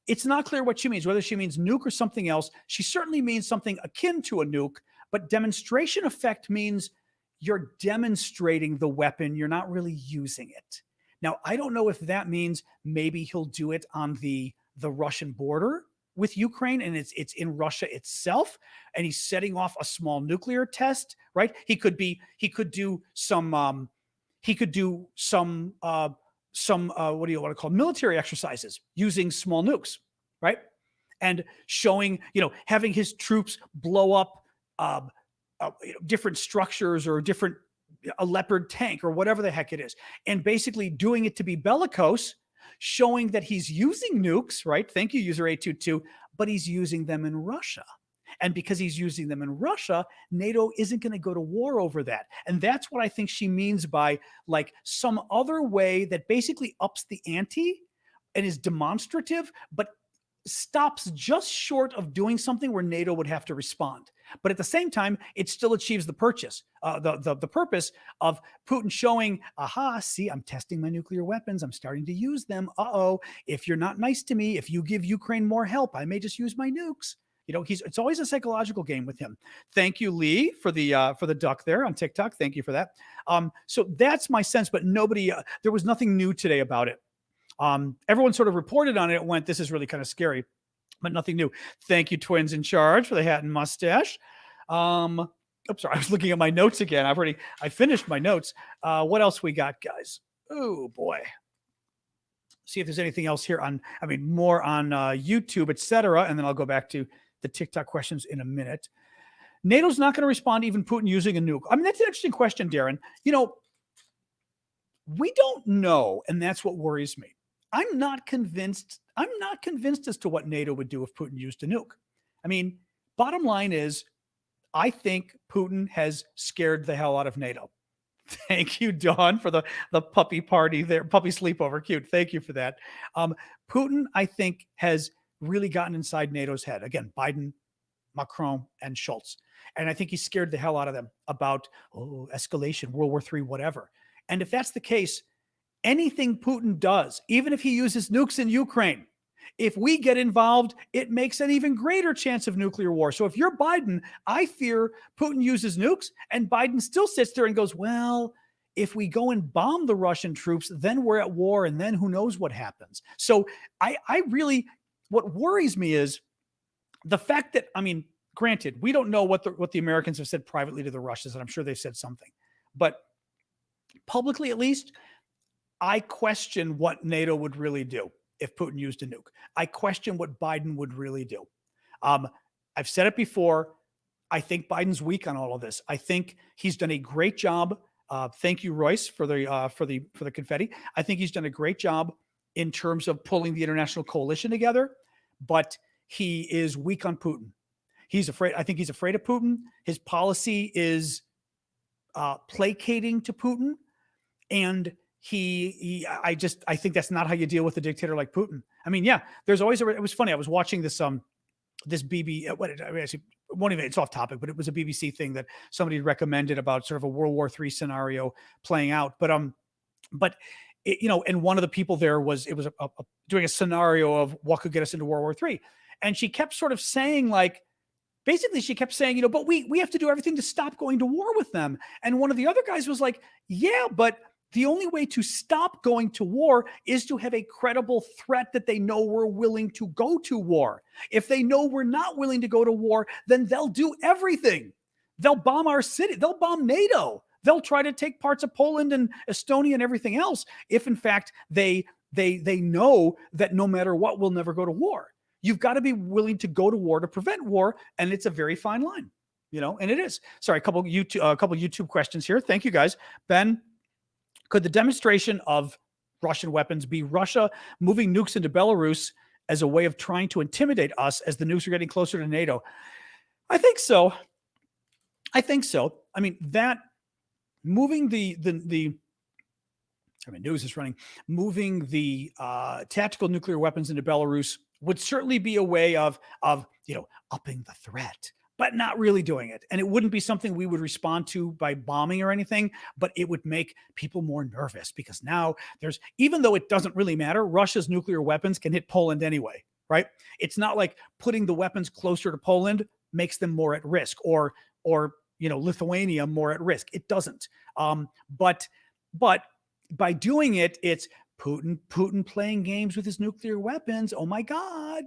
It's not clear what she means, whether she means nuke or something else. She certainly means something akin to a nuke, but demonstration effect means you're demonstrating the weapon. You're not really using it. Now, I don't know if that means maybe he'll do it on the Russian border with Ukraine, and it's in Russia itself, and he's setting off a small nuclear test, right? He could do some what do you want to call military exercises using small nukes, right? And showing, having his troops blow up different structures or a Leopard tank or whatever the heck it is, and basically doing it to be bellicose, showing that he's using nukes, right? Thank you, user 822, but he's using them in Russia. And because he's using them in Russia, NATO isn't going to go to war over that. And that's what I think she means by like some other way that basically ups the ante and is demonstrative, but stops just short of doing something where NATO would have to respond. But at the same time, it still achieves the purpose of Putin showing, aha, see, I'm testing my nuclear weapons. I'm starting to use them. If you're not nice to me, if you give Ukraine more help, I may just use my nukes. It's always a psychological game with him. Thank you, Lee, for the duck there on TikTok. Thank you for that. So that's my sense, but there was nothing new today about it. Everyone sort of reported on it. It went, this is really kind of scary, but nothing new. Thank you, Twins in Charge, for the hat and mustache. Sorry, I was looking at my notes again. I finished my notes. What else we got, guys? Oh boy. See if there's anything else here more on YouTube, etc. And then I'll go back to the TikTok questions in a minute. NATO's not going to respond to even Putin using a nuke. I mean, that's an interesting question, Darren. We don't know, and that's what worries me. I'm not convinced as to what NATO would do if Putin used a nuke. I mean, bottom line is, I think Putin has scared the hell out of NATO. Thank you, Dawn, for the puppy party there, puppy sleepover. Cute. Thank you for that. Putin, I think, has really gotten inside NATO's head. Again, Biden, Macron, and Schultz. And I think he scared the hell out of them about escalation, World War III, whatever. And if that's the case, anything Putin does, even if he uses nukes in Ukraine, if we get involved, it makes an even greater chance of nuclear war. So if you're Biden, I fear Putin uses nukes and Biden still sits there and goes, well, if we go and bomb the Russian troops, then we're at war, and then who knows what happens. So I really, what worries me is the fact that, granted, we don't know what the Americans have said privately to the Russians, and I'm sure they've said something. But publicly, at least, I question what NATO would really do if Putin used a nuke. I question what Biden would really do. I've said it before. I think Biden's weak on all of this. I think he's done a great job. Thank you, Royce, for the confetti. I think he's done a great job in terms of pulling the international coalition together, but he is weak on Putin. He's afraid. I think he's afraid of Putin. His policy is placating to Putin, and I think that's not how you deal with a dictator like Putin. I mean, yeah, there's always it was funny. I was watching this it's off topic, but it was a BBC thing that somebody recommended about sort of a World War III scenario playing out. But and one of the people there was doing a scenario of what could get us into World War III. And she kept sort of saying, like, basically she kept saying, but we have to do everything to stop going to war with them. And one of the other guys was like, yeah, but the only way to stop going to war is to have a credible threat that they know we're willing to go to war. If they know we're not willing to go to war, then they'll do everything. They'll bomb our city. They'll bomb NATO. They'll try to take parts of Poland and Estonia and everything else if, in fact, they know that no matter what, we'll never go to war. You've got to be willing to go to war to prevent war, and it's a very fine line, and it is. Sorry, a couple YouTube questions here. Thank you, guys. Ben, could the demonstration of Russian weapons be Russia moving nukes into Belarus as a way of trying to intimidate us as the nukes are getting closer to NATO? I think so. I mean, that moving news is running. Moving the tactical nuclear weapons into Belarus would certainly be a way of upping the threat, but not really doing it. And it wouldn't be something we would respond to by bombing or anything, but it would make people more nervous because now even though it doesn't really matter, Russia's nuclear weapons can hit Poland anyway, right? It's not like putting the weapons closer to Poland makes them more at risk or Lithuania more at risk. It doesn't. But by doing it, it's Putin playing games with his nuclear weapons. Oh my God.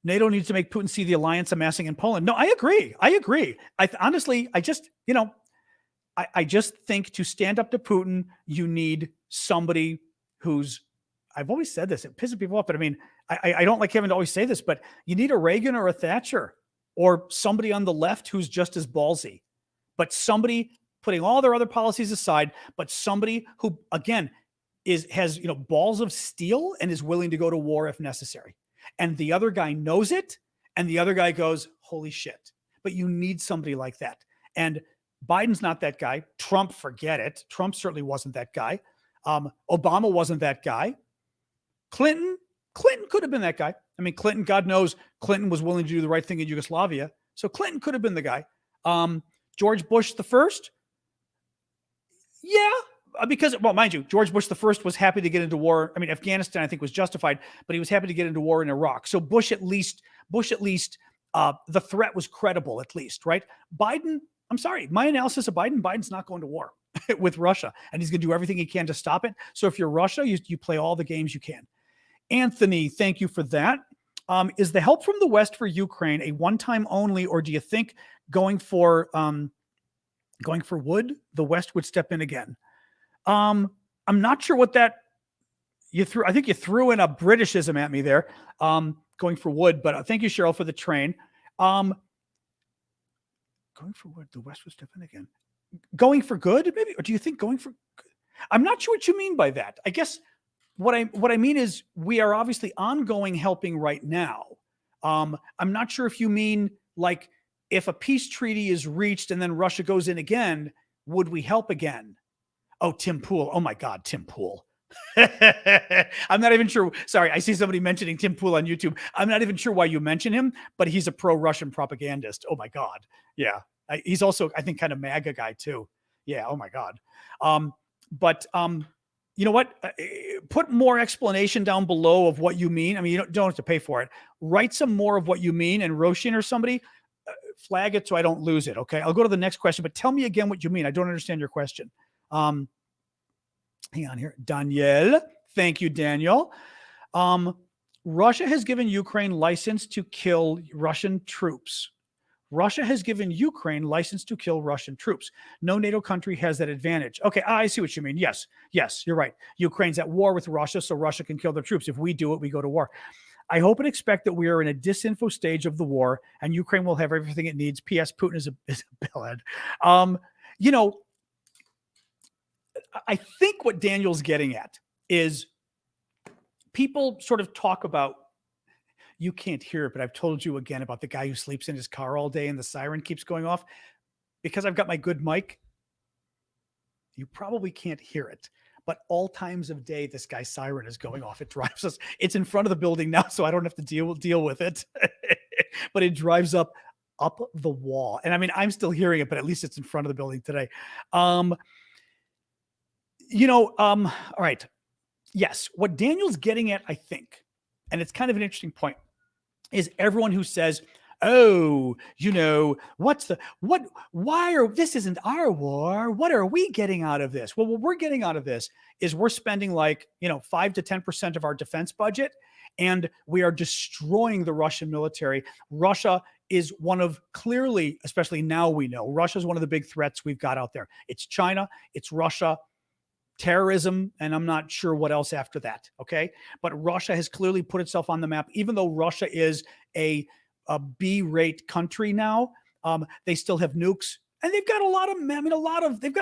NATO needs to make Putin see the alliance amassing in Poland. No, I agree. Honestly, I just think to stand up to Putin, you need somebody I've always said this, it pisses people off, but I mean, I don't like having to always say this, but you need a Reagan or a Thatcher or somebody on the left who's just as ballsy, but somebody putting all their other policies aside, but somebody who, again, has balls of steel and is willing to go to war if necessary. And the other guy knows it, and the other guy goes, holy shit. But you need somebody like that. And Biden's not that guy. Trump, forget it. Trump certainly wasn't that guy. Obama wasn't that guy. Clinton could have been that guy. I mean, Clinton, God knows, Clinton was willing to do the right thing in Yugoslavia. So Clinton could have been the guy. George Bush the first. Yeah, because, well, mind you, George Bush the first was happy to get into war. I mean, Afghanistan, I think, was justified, but he was happy to get into war in Iraq. So Bush at least, the threat was credible, at least, right? Biden, I'm sorry, my analysis of Biden's not going to war with Russia, and he's going to do everything he can to stop it. So if you're Russia, you play all the games you can. Anthony, thank you for that. Is the help from the West for Ukraine a one-time only, or do you think going for wood, the West would step in again? I'm not sure what that you threw. I think you threw in a Britishism at me there, going for wood, but thank you, Cheryl, for the train. Going for wood, the West would step in again. Going for good, maybe? Or do you think going for good? I'm not sure what you mean by that. I guess what I mean is we are obviously ongoing helping right now. I'm not sure if you mean like if a peace treaty is reached and then Russia goes in again, would we help again? Oh, Tim Pool. Oh my God, Tim Pool. I'm not even sure. Sorry, I see somebody mentioning Tim Pool on YouTube. I'm not even sure why you mention him, but he's a pro-Russian propagandist. Oh my God. Yeah. He's also, I think, kind of MAGA guy too. Yeah. Oh my God. But you know what? Put more explanation down below of what you mean. I mean, you don't have to pay for it. Write some more of what you mean, and Roshin or somebody flag it so I don't lose it. Okay. I'll go to the next question, but tell me again what you mean. I don't understand your question. Hang on here. Danielle. Thank you, Daniel. Russia has given Ukraine license to kill Russian troops. Russia has given Ukraine license to kill Russian troops. No NATO country has that advantage. Okay, I see what you mean. Yes, you're right. Ukraine's at war with Russia, so Russia can kill their troops. If we do it, we go to war. I hope and expect that we are in a disinfo stage of the war, and Ukraine will have everything it needs. P.S. Putin is a bellhead. You know, I think what Daniel's getting at is people sort of talk about, you can't hear it, but I've told you again about the guy who sleeps in his car all day and the siren keeps going off. Because I've got my good mic, you probably can't hear it. But all times of day, this guy's siren is going off. It drives us. It's in front of the building now, so I don't have to deal with it. But it drives up the wall. And I mean, I'm still hearing it, but at least it's in front of the building today. All right. Yes, what Daniel's getting at, I think, and it's kind of an interesting point, is everyone who says, oh, this isn't our war. What are we getting out of this? Well, what we're getting out of this is we're spending 5 to 10% of our defense budget, and we are destroying the Russian military. Russia is clearly, especially now we know, Russia is one of the big threats we've got out there. It's China, it's Russia, terrorism, and I'm not sure what else after that, okay? But Russia has clearly put itself on the map. Even though Russia is a B-rate country now, they still have nukes, and they've got a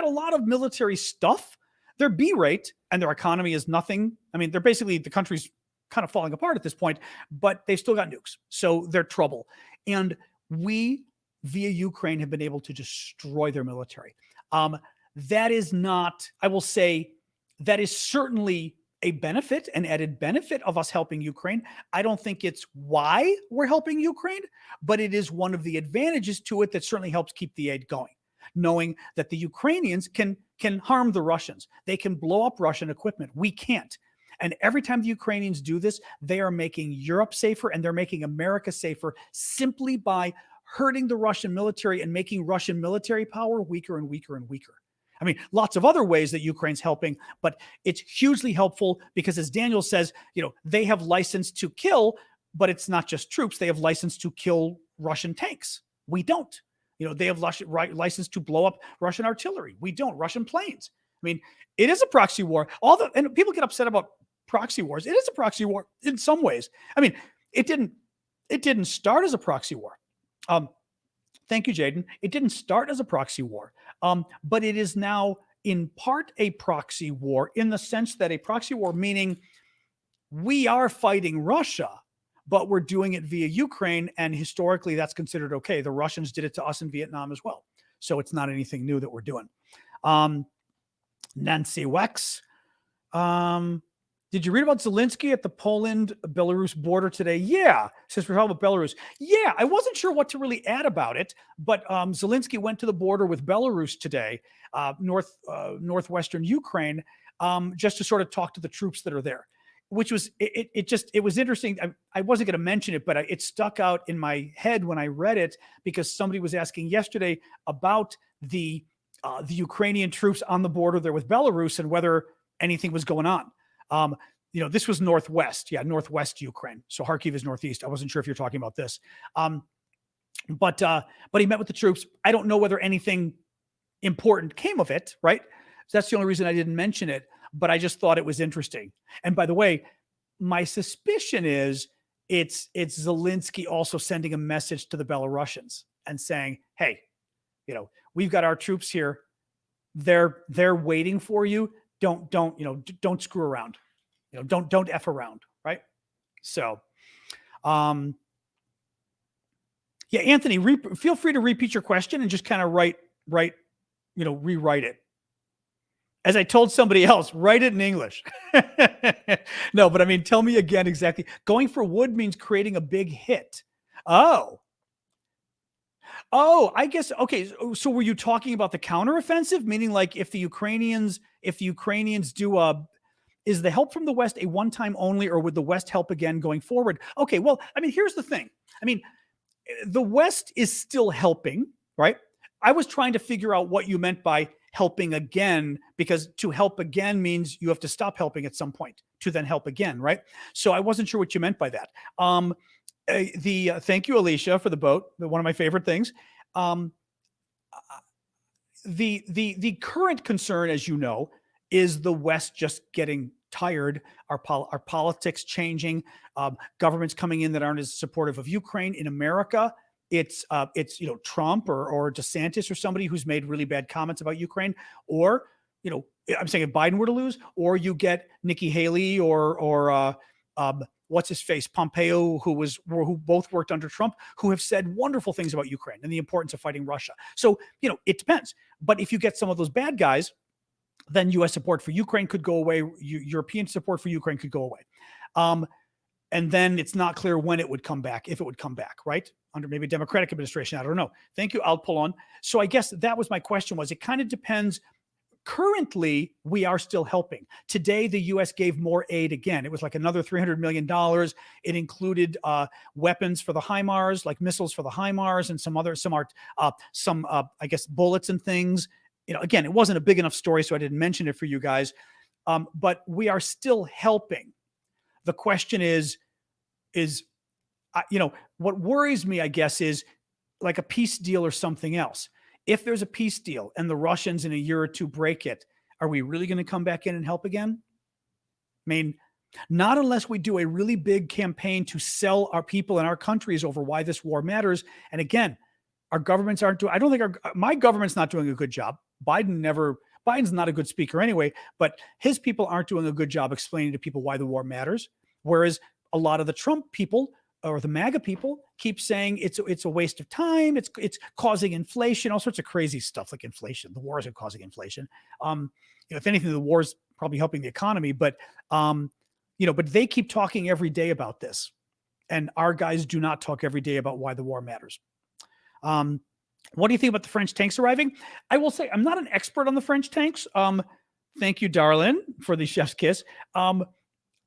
lot of military stuff. They're B-rate, and their economy is nothing. I mean, the country's kind of falling apart at this point, but they've still got nukes, so they're trouble. And we, via Ukraine, have been able to destroy their military. That is not, I will say, that is certainly a benefit, an added benefit of us helping Ukraine. I don't think it's why we're helping Ukraine, but it is one of the advantages to it that certainly helps keep the aid going, knowing that the Ukrainians can harm the Russians. They can blow up Russian equipment. We can't. And every time the Ukrainians do this, they are making Europe safer, and they're making America safer simply by hurting the Russian military and making Russian military power weaker and weaker and weaker. I mean, lots of other ways that Ukraine's helping, but it's hugely helpful because, as Daniel says, they have license to kill, but it's not just troops. They have license to kill Russian tanks. We don't. They have license to blow up Russian artillery. We don't. Russian planes. I mean, it is a proxy war. And people get upset about proxy wars. It is a proxy war in some ways. I mean, it didn't start as a proxy war. Thank you, Jaden. It didn't start as a proxy war, but it is now in part a proxy war, in the sense that a proxy war meaning we are fighting Russia, but we're doing it via Ukraine, and historically that's considered okay. The Russians did it to us in Vietnam as well, so it's not anything new that we're doing. Nancy Wex. Did you read about Zelensky at the Poland-Belarus border today? Yeah, since we're talking about Belarus. Yeah, I wasn't sure what to really add about it, but Zelensky went to the border with Belarus today, northwestern Ukraine, just to sort of talk to the troops that are there, which was, it was interesting. I wasn't going to mention it, but it stuck out in my head when I read it, because somebody was asking yesterday about the Ukrainian troops on the border there with Belarus and whether anything was going on. This was northwest Ukraine. So Kharkiv is northeast. I wasn't sure if you're talking about this. But he met with the troops. I don't know whether anything important came of it, right? So that's the only reason I didn't mention it, but I just thought it was interesting. And by the way, my suspicion is it's Zelensky also sending a message to the Belarusians and saying, hey, we've got our troops here. They're waiting for you. Don't screw around. Don't F around. Right. So, Anthony, feel free to repeat your question and just kind of rewrite it. As I told somebody else, write it in English. No, but I mean, tell me again exactly. Going for wood means creating a big hit. Oh, I guess. Okay. So were you talking about the counteroffensive? Meaning like if the Ukrainians do is the help from the West a one-time only, or would the West help again going forward? Okay. Well, I mean, here's the thing. I mean, the West is still helping, right? I was trying to figure out what you meant by helping again, because to help again means you have to stop helping at some point to then help again, right? So I wasn't sure what you meant by that. Thank you, Alicia, for the boat. One of my favorite things. The current concern, as you know, is the West just getting tired, our politics changing, governments coming in that aren't as supportive of Ukraine. In America, it's Trump or DeSantis or somebody who's made really bad comments about Ukraine, or I'm saying if Biden were to lose, or you get Nikki Haley or what's his face, Pompeo, who both worked under Trump, who have said wonderful things about Ukraine and the importance of fighting Russia. So, it depends. But if you get some of those bad guys, then U.S. support for Ukraine could go away. European support for Ukraine could go away. And then it's not clear when it would come back, if it would come back, right? Under maybe a Democratic administration. I don't know. Thank you. I'll pull on. So I guess that was my question, was it kind of depends. Currently, we are still helping. Today, the U.S. gave more aid again. It was like another $300 million. It included weapons for the HIMARS, like missiles for the HIMARS, and some I guess, bullets and things. Again, it wasn't a big enough story, so I didn't mention it for you guys. But we are still helping. The question is what worries me, I guess, is like a peace deal or something else. If there's a peace deal and the Russians in a year or two break it, are we really going to come back in and help again? I mean, not unless we do a really big campaign to sell our people and our countries over why this war matters. And again, our governments aren't doing, I don't think my government's not doing a good job. Biden's not a good speaker anyway, but his people aren't doing a good job explaining to people why the war matters. Whereas a lot of the Trump people or the MAGA people keep saying it's a waste of time. It's causing inflation, all sorts of crazy stuff like inflation. The war isn't causing inflation. If anything, the war is probably helping the economy, but they keep talking every day about this. And our guys do not talk every day about why the war matters. What do you think about the French tanks arriving? I will say I'm not an expert on the French tanks. Thank you, darling, for the chef's kiss.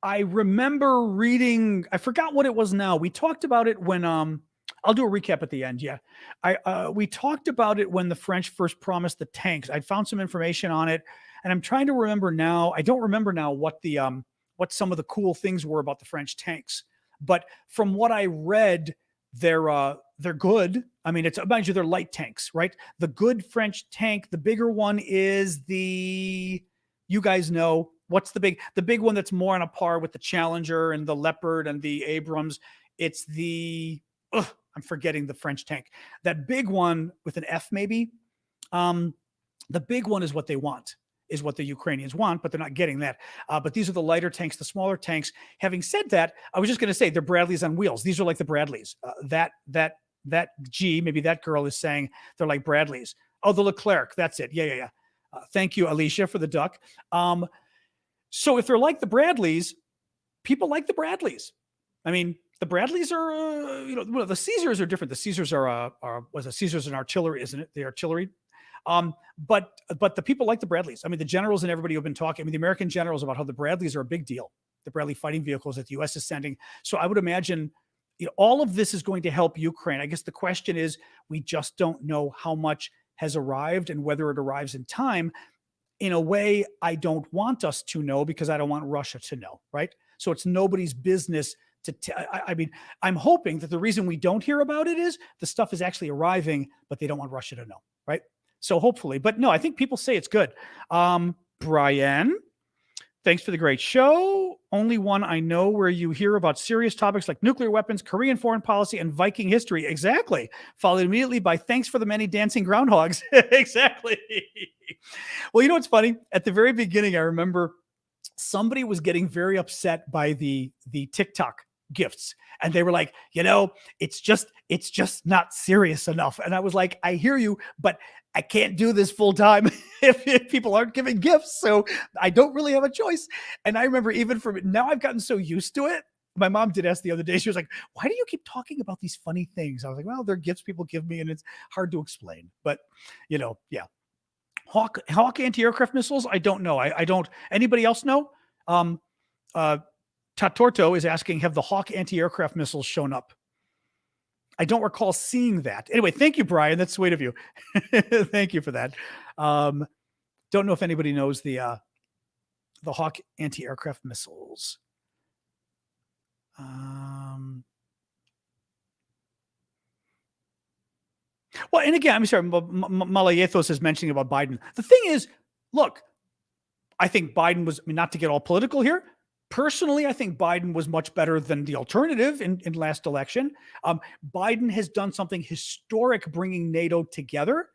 I remember reading, I forgot what it was now. We talked about it when, I'll do a recap at the end. Yeah. We talked about it when the French first promised the tanks. I'd found some information on it and I'm trying to remember now. I don't remember now what what some of the cool things were about the French tanks, but from what I read, they're good. I mean, mind you, they're light tanks, right? The good French tank, the bigger one is you guys know, what's the big one that's more on a par with the Challenger and the Leopard and the Abrams? It's I'm forgetting the French tank. That big one with an F maybe. The big one is what they want, is what the Ukrainians want, but they're not getting that. But these are the lighter tanks, the smaller tanks. Having said that, I was just going to say they're Bradleys on wheels. These are like the Bradleys. That G, maybe that girl is saying they're like Bradleys. Oh, the Leclerc. That's it. Yeah. Thank you, Alicia, for the duck. So if they're like the Bradleys, people like the Bradleys. I mean, the Bradleys are, the Caesars are different. The Caesars Caesars an artillery, isn't it? The artillery. But the people like the Bradleys. I mean, the generals and everybody who've been talking, the American generals, about how the Bradleys are a big deal. The Bradley fighting vehicles that the U.S. is sending. So I would imagine, all of this is going to help Ukraine. I guess the question is, we just don't know how much has arrived and whether it arrives in time. In a way, I don't want us to know because I don't want Russia to know, right? So it's nobody's business to I'm hoping that the reason we don't hear about it is the stuff is actually arriving, but they don't want Russia to know, right? So hopefully, but no, I think people say it's good. Brian, thanks for the great show. Only one I know where you hear about serious topics like nuclear weapons, Korean foreign policy, and Viking history. Exactly. Followed immediately by thanks for the many dancing groundhogs. Exactly. Well, what's funny? At the very beginning, I remember somebody was getting very upset by the TikTok gifts. And they were like, it's just not serious enough. And I was like, I hear you, but I can't do this full time if people aren't giving gifts. So I don't really have a choice. And I remember even now I've gotten so used to it. My mom did ask the other day, she was like, why do you keep talking about these funny things? I was like, well, they're gifts people give me and it's hard to explain, but yeah. Hawk anti-aircraft missiles. I don't know. I don't, anybody else know? Tatorto is asking, have the Hawk anti-aircraft missiles shown up? I don't recall seeing that. Anyway, thank you, Brian. That's sweet of you. Thank you for that. Don't know if anybody knows the Hawk anti-aircraft missiles. Well, and again, I'm sorry, Malayethos is mentioning about Biden. The thing is, look, I think Biden was, I mean, not to get all political here. Personally, I think Biden was much better than the alternative in last election. Biden has done something historic, bringing NATO together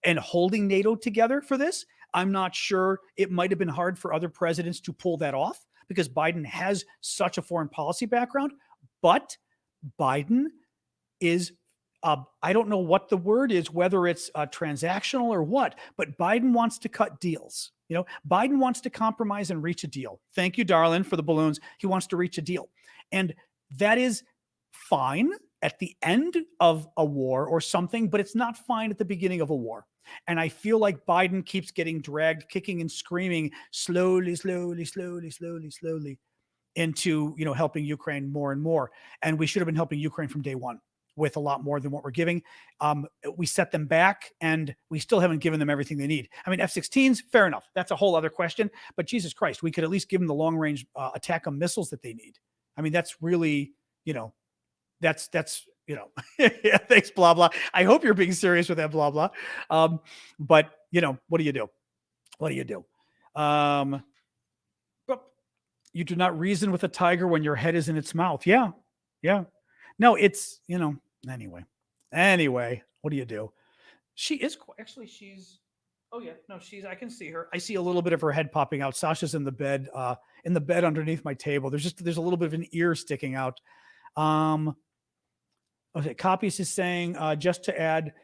and holding NATO together for this. I'm not sure, it might have been hard for other presidents to pull that off because Biden has such a foreign policy background. But Biden is, I don't know what the word is, whether it's transactional or what, but Biden wants to cut deals. You know, Biden wants to compromise and reach a deal. Thank you, darling, for the balloons. He wants to reach a deal. And that is fine at the end of a war or something, but it's not fine at the beginning of a war. And I feel like Biden keeps getting dragged, kicking and screaming, slowly into, you know, helping Ukraine more and more. And we should have been helping Ukraine from day one with a lot more than what we're giving. We set them back and we still haven't given them everything they need. I mean, F-16s, fair enough. That's a whole other question. But Jesus Christ, we could at least give them the long-range attack on missiles that they need. I mean, that's really, you know, that's, you know, yeah, thanks, blah, blah. I hope you're being serious with that, blah, blah. But, you know, what do you do? What do you do? But you do not reason with a tiger when your head is in its mouth. Yeah. Yeah. No, it's, you know, anyway, what do you do? She is actually, she's, oh yeah, no, I can see her. I see a little bit of her head popping out. Sasha's in the bed underneath my table. There's a little bit of an ear sticking out. Okay. Copies is saying, just to add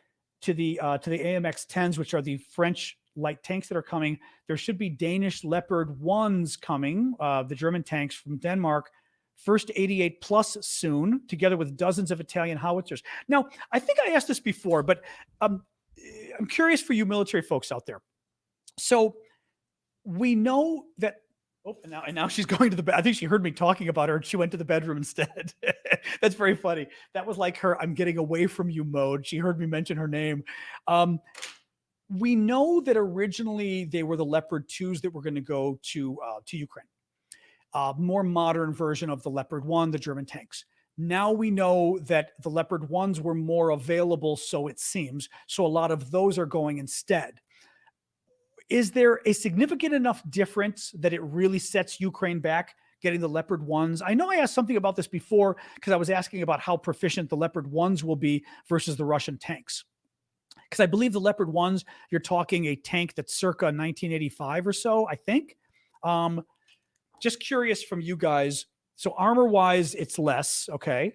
to the AMX 10s, which are the French light tanks that are coming, there should be Danish Leopard 1s coming, the German tanks from Denmark, first 88 plus soon, together with dozens of Italian howitzers. Now, I think I asked this before, but I'm curious for you military folks out there. So we know that, and now she's going to the bed. I think she heard me talking about her and she went to the bedroom instead. That's very funny. That was like her, I'm getting away from you mode. She heard me mention her name. We know that originally they were the Leopard 2s that were going to go to Ukraine. More modern version of the Leopard 1, the German tanks. Now we know that the Leopard 1s were more available, so it seems. So a lot of those are going instead. Is there a significant enough difference that it really sets Ukraine back getting the Leopard 1s? I know I asked something about this before because I was asking about how proficient the Leopard 1s will be versus the Russian tanks. Because I believe the Leopard 1s, you're talking a tank that's circa 1985 or so, I think. Just curious from you guys. So armor-wise, it's less, okay?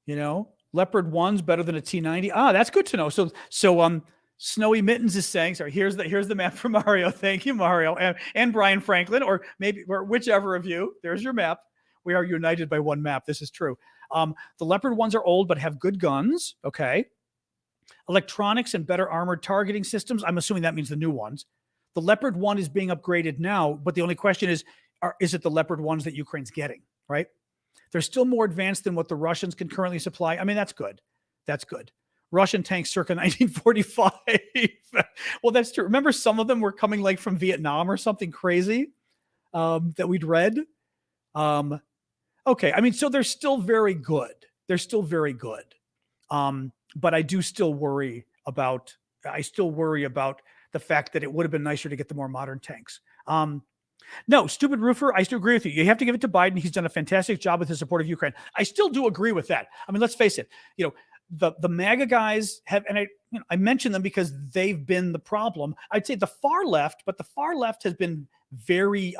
You know, Leopard 1's better than a T90. Ah, that's good to know. So Snowy Mittens is saying, sorry, here's the map for Mario. Thank you, Mario. And Brian Franklin, or whichever of you. There's your map. We are united by one map. This is true. The Leopard 1s are old, but have good guns, okay? Electronics and better armored targeting systems. I'm assuming that means the new ones. The Leopard 1 is being upgraded now, but the only question is it the Leopard 1s that Ukraine's getting, right? They're still more advanced than what the Russians can currently supply. I mean, that's good. That's good. Russian tanks circa 1945. Well, that's true. Remember, some of them were coming like from Vietnam or something crazy that we'd read. Okay. I mean, so they're still very good. They're still very good. But I do still worry about the fact that it would have been nicer to get the more modern tanks. No, stupid roofer, I still agree with you. You have to give it to Biden. He's done a fantastic job with his support of Ukraine. I still do agree with that. I mean, let's face it. You know, the MAGA guys have, and I mention them because they've been the problem. I'd say the far left, but the far left has been very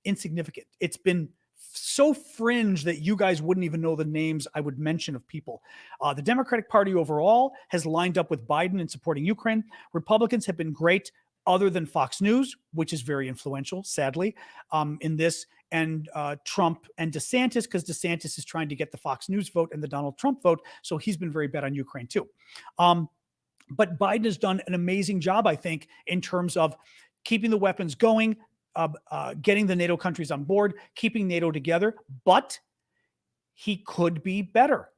insignificant. It's been so fringe that you guys wouldn't even know the names I would mention of people. The Democratic Party overall has lined up with Biden in supporting Ukraine. Republicans have been great, other than Fox News, which is very influential, sadly, in this, and Trump and DeSantis, because DeSantis is trying to get the Fox News vote and the Donald Trump vote, so he's been very bad on Ukraine too. But Biden has done an amazing job, I think, in terms of keeping the weapons going, getting the NATO countries on board, keeping NATO together, but he could be better.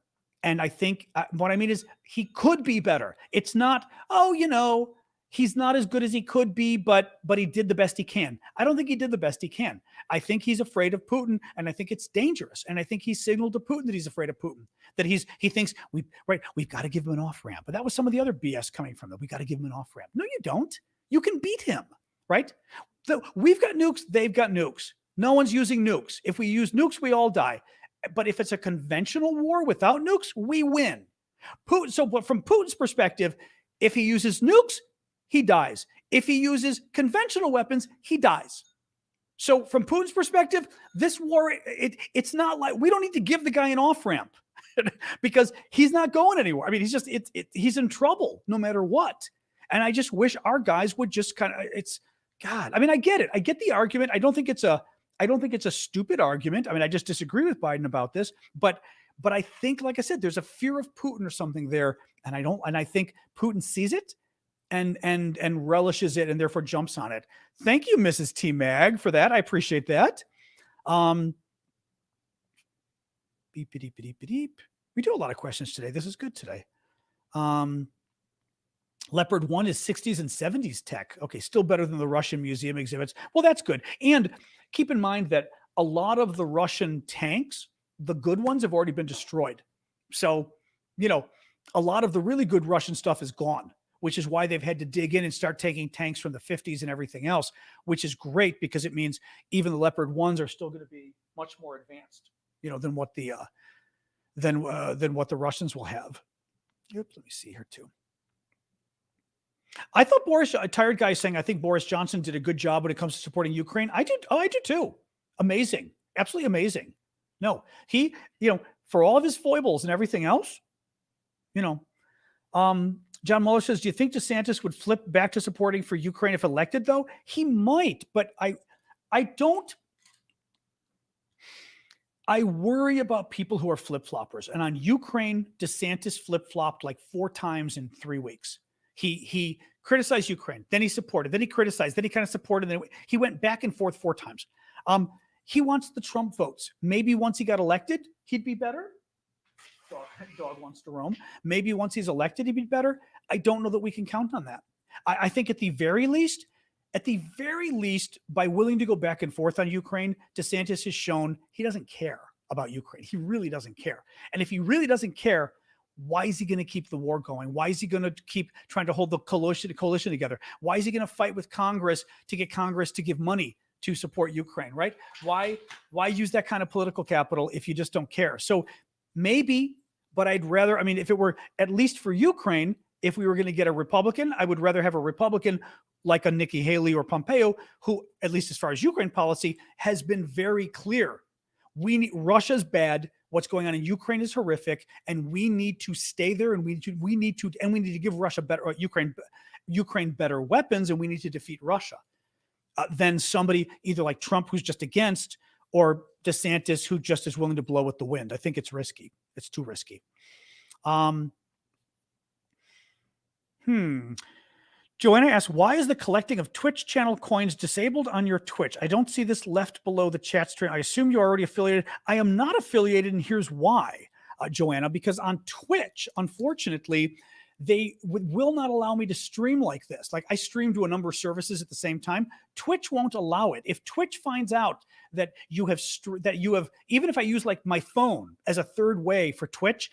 And I think what I mean is he could be better. It's not, oh, he's not as good as he could be, but he did the best he can. I don't think he did the best he can. I think he's afraid of Putin, and I think it's dangerous. And I think he signaled to Putin that he's afraid of Putin, that he thinks we've got to give him an off ramp. But that was some of the other BS coming from that. We got to give him an off ramp. No, you don't. You can beat him, right? We've got nukes. They've got nukes. No one's using nukes. If we use nukes, we all die. But if it's a conventional war without nukes, we win. Putin. So, but from Putin's perspective, if he uses nukes, he dies. If he uses conventional weapons, he dies. So from Putin's perspective, this war, it's not like we don't need to give the guy an off-ramp because he's not going anywhere. I mean, he's in trouble no matter what. And I just wish our guys would just God. I mean, I get it. I get the argument. I don't think it's a stupid argument. I mean, I just disagree with Biden about this, but I think, like I said, there's a fear of Putin or something there. And I think Putin sees it and relishes it and therefore jumps on it. Thank you, Mrs. T Mag, for that. I appreciate that. Beep, beep, beep, beep, beep. We do a lot of questions today. This is good today. Leopard 1 is 60s and 70s tech. Okay, still better than the Russian museum exhibits. Well, that's good. And keep in mind that a lot of the Russian tanks, the good ones, have already been destroyed. So, a lot of the really good Russian stuff is gone, which is why they've had to dig in and start taking tanks from the 50s and everything else, which is great because it means even the Leopard 1s are still going to be much more advanced, than what the Russians will have. Yep, let me see here too. I thought a tired guy saying, I think Boris Johnson did a good job when it comes to supporting Ukraine. I do too. Amazing. Absolutely amazing. No, he, for all of his foibles and everything else, John Mueller says, do you think DeSantis would flip back to supporting for Ukraine if elected, though? He might, but I don't. I worry about people who are flip-floppers. And on Ukraine, DeSantis flip-flopped like 4 times in 3 weeks. He criticized Ukraine, then he supported, then he criticized, then he kind of supported, then he went back and forth 4 times. He wants the Trump votes. Maybe once he got elected, he'd be better. Dog wants to roam. Maybe once he's elected, he'd be better. I don't know that we can count on that. I think at the very least, by willing to go back and forth on Ukraine, DeSantis has shown he doesn't care about Ukraine. He really doesn't care. And if he really doesn't care, why is he going to keep the war going? Why is he going to keep trying to hold the coalition together? Why is he going to fight with Congress to get Congress to give money to support Ukraine, right? Why use that kind of political capital if you just don't care? So maybe, but I'd rather, if it were at least for Ukraine, if we were going to get a Republican, I would rather have a Republican like a Nikki Haley or Pompeo, who, at least as far as Ukraine policy, has been very clear. Russia's bad. What's going on in Ukraine is horrific, and we need to stay there, and we need to give Russia Ukraine better weapons, and we need to defeat Russia. Than somebody either like Trump, who's just against, or DeSantis, who just is willing to blow with the wind. I think it's risky. It's too risky. Joanna asks, why is the collecting of Twitch channel coins disabled on your Twitch? I don't see this left below the chat stream. I assume you're already affiliated. I am not affiliated, and here's why, Joanna, because on Twitch, unfortunately, they will not allow me to stream like this. Like, I stream to a number of services at the same time. Twitch won't allow it. If Twitch finds out that you have, even if I use like my phone as a third way for Twitch,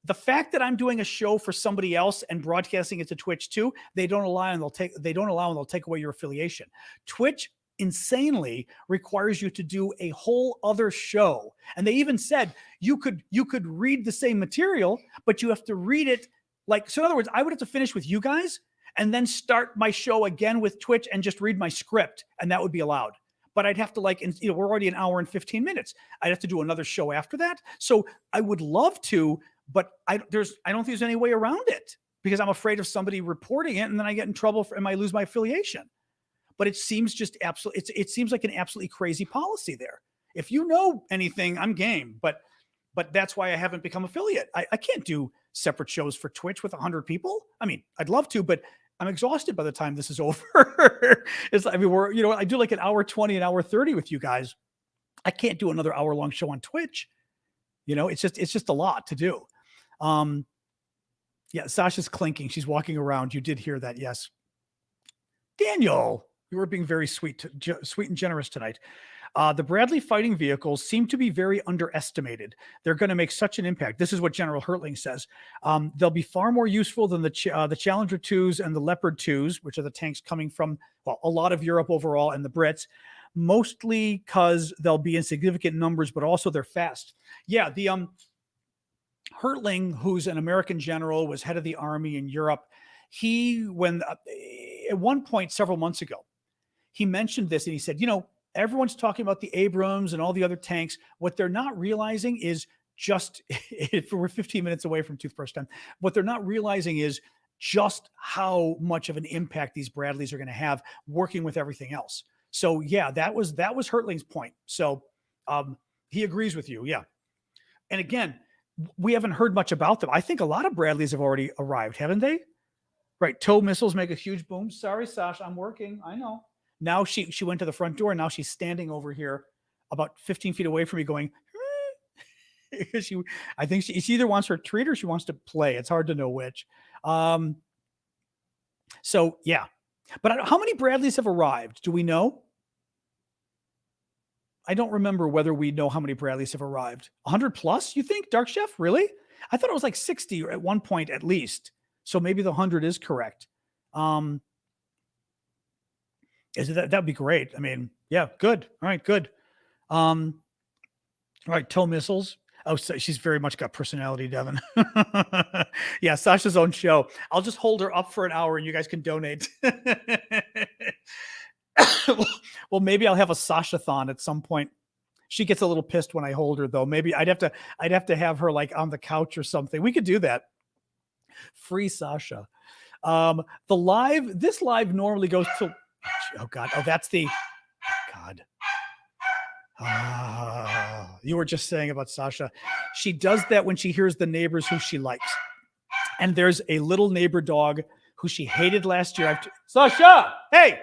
the fact that I'm doing a show for somebody else and broadcasting it to Twitch too, they don't allow and they'll take away your affiliation. Twitch insanely requires you to do a whole other show. And they even said you could read the same material, but you have to read it so in other words, I would have to finish with you guys and then start my show again with Twitch and just read my script, and that would be allowed. But I'd have to we're already an hour and 15 minutes. I'd have to do another show after that. So I would love to, but I don't think there's any way around it because I'm afraid of somebody reporting it and then I get in trouble and I lose my affiliation. But it seems just it seems like an absolutely crazy policy there. If you know anything, I'm game, but that's why I haven't become affiliate. I can't do separate shows for Twitch with 100 people. I'd love to, but I'm exhausted by the time this is over. I do like an hour 20, an hour 30 with you guys. I can't do another hour long show on Twitch. It's just a lot to do. Yeah, Sasha's clinking. She's walking around. You did hear that, yes. Daniel, you were being very sweet and generous tonight. The Bradley fighting vehicles seem to be very underestimated. They're going to make such an impact. This is what General Hertling says. They'll be far more useful than the Challenger 2s and the Leopard 2s, which are the tanks coming from, well, a lot of Europe overall and the Brits, mostly because they'll be in significant numbers, but also they're fast. Yeah, the Hertling, who's an American general, was head of the army in Europe. At one point several months ago, he mentioned this and he said, everyone's talking about the Abrams and all the other tanks. What they're not realizing is just, if we're 15 minutes away from toothbrush time, what they're not realizing is just how much of an impact these Bradleys are going to have working with everything else. So yeah, that was Hertling's point. So he agrees with you. Yeah. And again, we haven't heard much about them. I think a lot of Bradleys have already arrived, haven't they? Right. TOW missiles make a huge boom. Sorry, Sasha, I'm working. I know. Now she went to the front door. And now she's standing over here about 15 feet away from me going, I think she either wants her treat or she wants to play. It's hard to know which. So yeah, but how many Bradleys have arrived? Do we know? I don't remember whether we know how many Bradleys have arrived. 100 plus, you think, Dark Chef? Really? I thought it was like 60 at one point at least. So maybe the 100 is correct. That'd be great. I mean, yeah, good. All right, good. All right, TOW missiles. Oh, so she's very much got personality, Devin. Yeah, Sasha's own show. I'll just hold her up for an hour and you guys can donate. Well, maybe I'll have a Sasha-thon at some point. She gets a little pissed when I hold her, though. Maybe I'd have to have her like on the couch or something. We could do that. Free Sasha. This live normally goes to, oh God. Oh, that's the, God. You were just saying about Sasha. She does that when she hears the neighbors who she likes. And there's a little neighbor dog who she hated last year. Sasha, hey!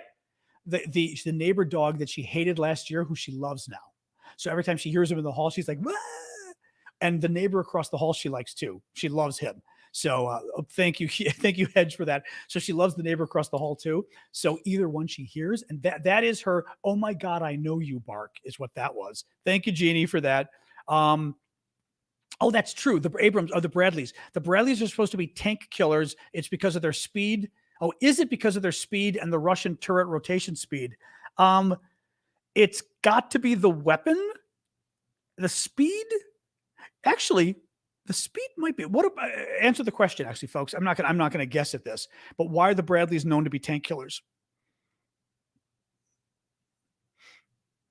The neighbor dog that she hated last year, who she loves now. So every time she hears him in the hall, she's like, wah! And the neighbor across the hall, she likes too. She loves him. So thank you, Hedge, for that. So she loves the neighbor across the hall too. So either one she hears, and that is her, oh my God, I know you bark, is what that was. Thank you, Jeannie, for that. Oh, that's true. The Abrams are the Bradleys. The Bradleys are supposed to be tank killers. It's because of their speed. Oh, is it because of their speed and the Russian turret rotation speed? It's got to be the weapon. The speed? Actually, the speed might be. Answer the question, actually, folks. I'm not gonna guess at this. But why are the Bradleys known to be tank killers?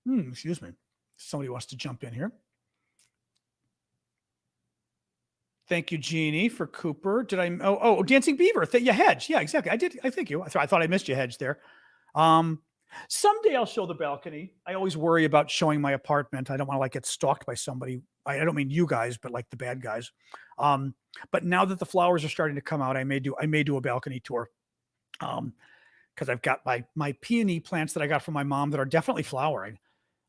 Excuse me. Somebody wants to jump in here. Thank you, Jeannie, for Cooper. Did I? Oh, Dancing Beaver. Yeah, Hedge. Yeah, exactly. I did. I thank you. I thought I missed you, Hedge, there. Someday I'll show the balcony. I always worry about showing my apartment. I don't want to get stalked by somebody. I don't mean you guys, but like the bad guys. But now that the flowers are starting to come out, I may do a balcony tour. Because I've got my peony plants that I got from my mom that are definitely flowering.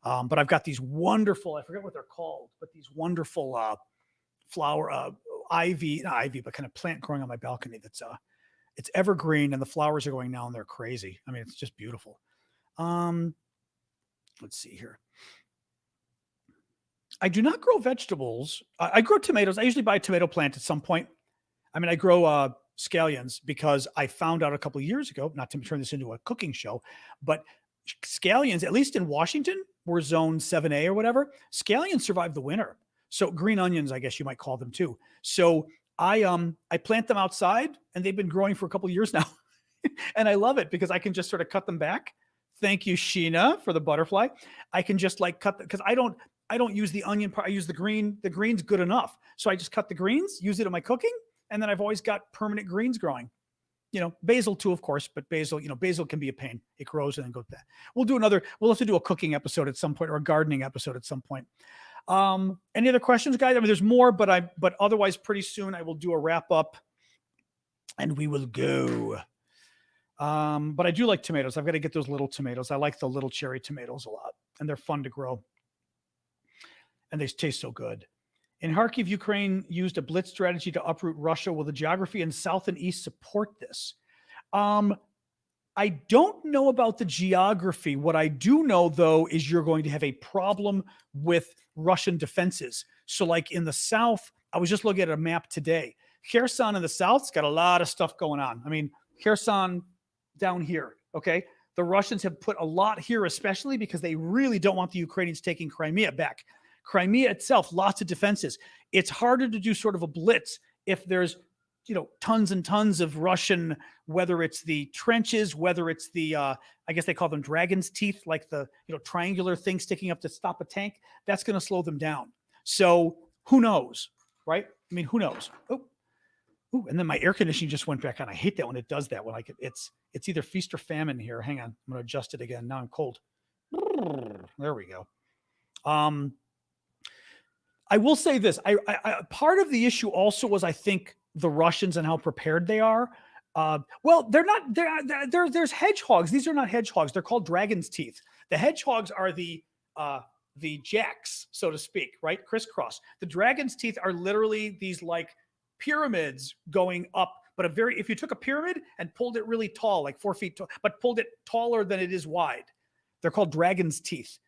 But I've got these wonderful, I forget what they're called, but these wonderful flower not ivy, but kind of plant growing on my balcony that's it's evergreen and the flowers are going now and they're crazy. I mean, it's just beautiful. Let's see here. I do not grow vegetables. I grow tomatoes. I usually buy a tomato plant at some point. I mean, I grow scallions because I found out a couple of years ago, not to turn this into a cooking show, but scallions, at least in Washington, we're zone 7A or whatever, scallions survive the winter. So green onions, I guess you might call them too. So I plant them outside and they've been growing for a couple of years now. And I love it because I can just sort of cut them back. Thank you, Sheena, for the butterfly. I can just cut because I don't use the onion part. I use the green. The green's good enough. So I just cut the greens, use it in my cooking, and then I've always got permanent greens growing. Basil too, of course, but basil can be a pain. It grows and then goes back. We'll have to do a cooking episode at some point or a gardening episode at some point. Any other questions, guys? I mean, there's more, but otherwise pretty soon I will do a wrap up and we will go. But I do like tomatoes. I've got to get those little tomatoes. I like the little cherry tomatoes a lot and they're fun to grow and they taste so good. In Kharkiv, Ukraine used a blitz strategy to uproot Russia. Will the geography in south and east support this? I don't know about the geography. What I do know, though, is you're going to have a problem with Russian defenses. So, like in the south, I was just looking at a map today. Kherson in the south's got a lot of stuff going on. I mean, Kherson down here, okay? The Russians have put a lot here, especially because they really don't want the Ukrainians taking Crimea back. Crimea itself, lots of defenses. It's harder to do sort of a blitz if there's, tons and tons of Russian, whether it's the trenches, whether it's the, I guess they call them dragon's teeth, like the, triangular thing sticking up to stop a tank. That's going to slow them down. So who knows, right? I mean, who knows? Oh, and then my air conditioning just went back on. I hate that when it does that. When it's either feast or famine here. Hang on, I'm going to adjust it again. Now I'm cold. There we go. I will say this. I part of the issue also was, I think, the Russians and how prepared they are. Well, they're not. There's hedgehogs. These are not hedgehogs. They're called dragon's teeth. The hedgehogs are the jacks, so to speak, right? Crisscross. The dragon's teeth are literally these like pyramids going up, but if you took a pyramid and pulled it really tall, like 4 feet tall, but pulled it taller than it is wide, they're called dragon's teeth,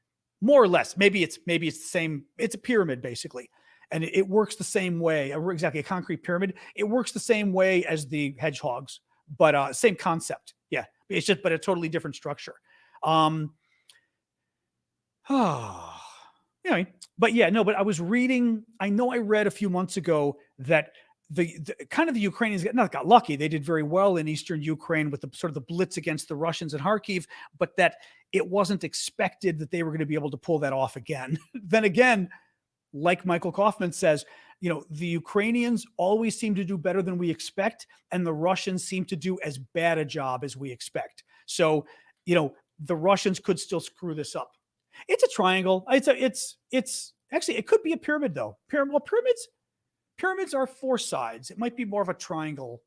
more or less. Maybe it's the same. It's a pyramid basically, and it works the same way. Exactly, a concrete pyramid. It works the same way as the hedgehogs, but same concept. Yeah, it's just but a totally different structure. But I was reading. I know I read a few months ago that the Ukrainians got lucky. They did very well in eastern Ukraine with the sort of the blitz against the Russians in Kharkiv, but that it wasn't expected that they were going to be able to pull that off again. Then again, like Michael Kaufman says, the Ukrainians always seem to do better than we expect, and the Russians seem to do as bad a job as we expect. So, the Russians could still screw this up. It's a triangle. It's actually, it could be a pyramid though. Pyramids are 4 sides. It might be more of a triangle.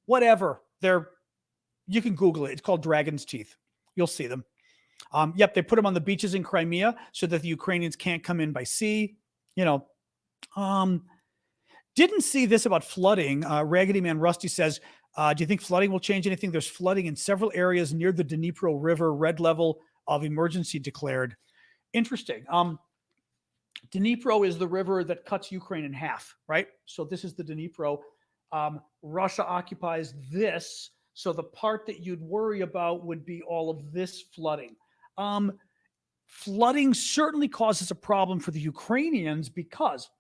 Whatever. You can Google it. It's called dragon's teeth. You'll see them. They put them on the beaches in Crimea so that the Ukrainians can't come in by sea. Didn't see this about flooding. Raggedy Man Rusty says, do you think flooding will change anything? There's flooding in several areas near the Dnipro River. Red level of emergency declared. Interesting. Dnipro is the river that cuts Ukraine in half, right? So this is the Dnipro. Russia occupies this. So the part that you'd worry about would be all of this flooding. Flooding certainly causes a problem for the Ukrainians because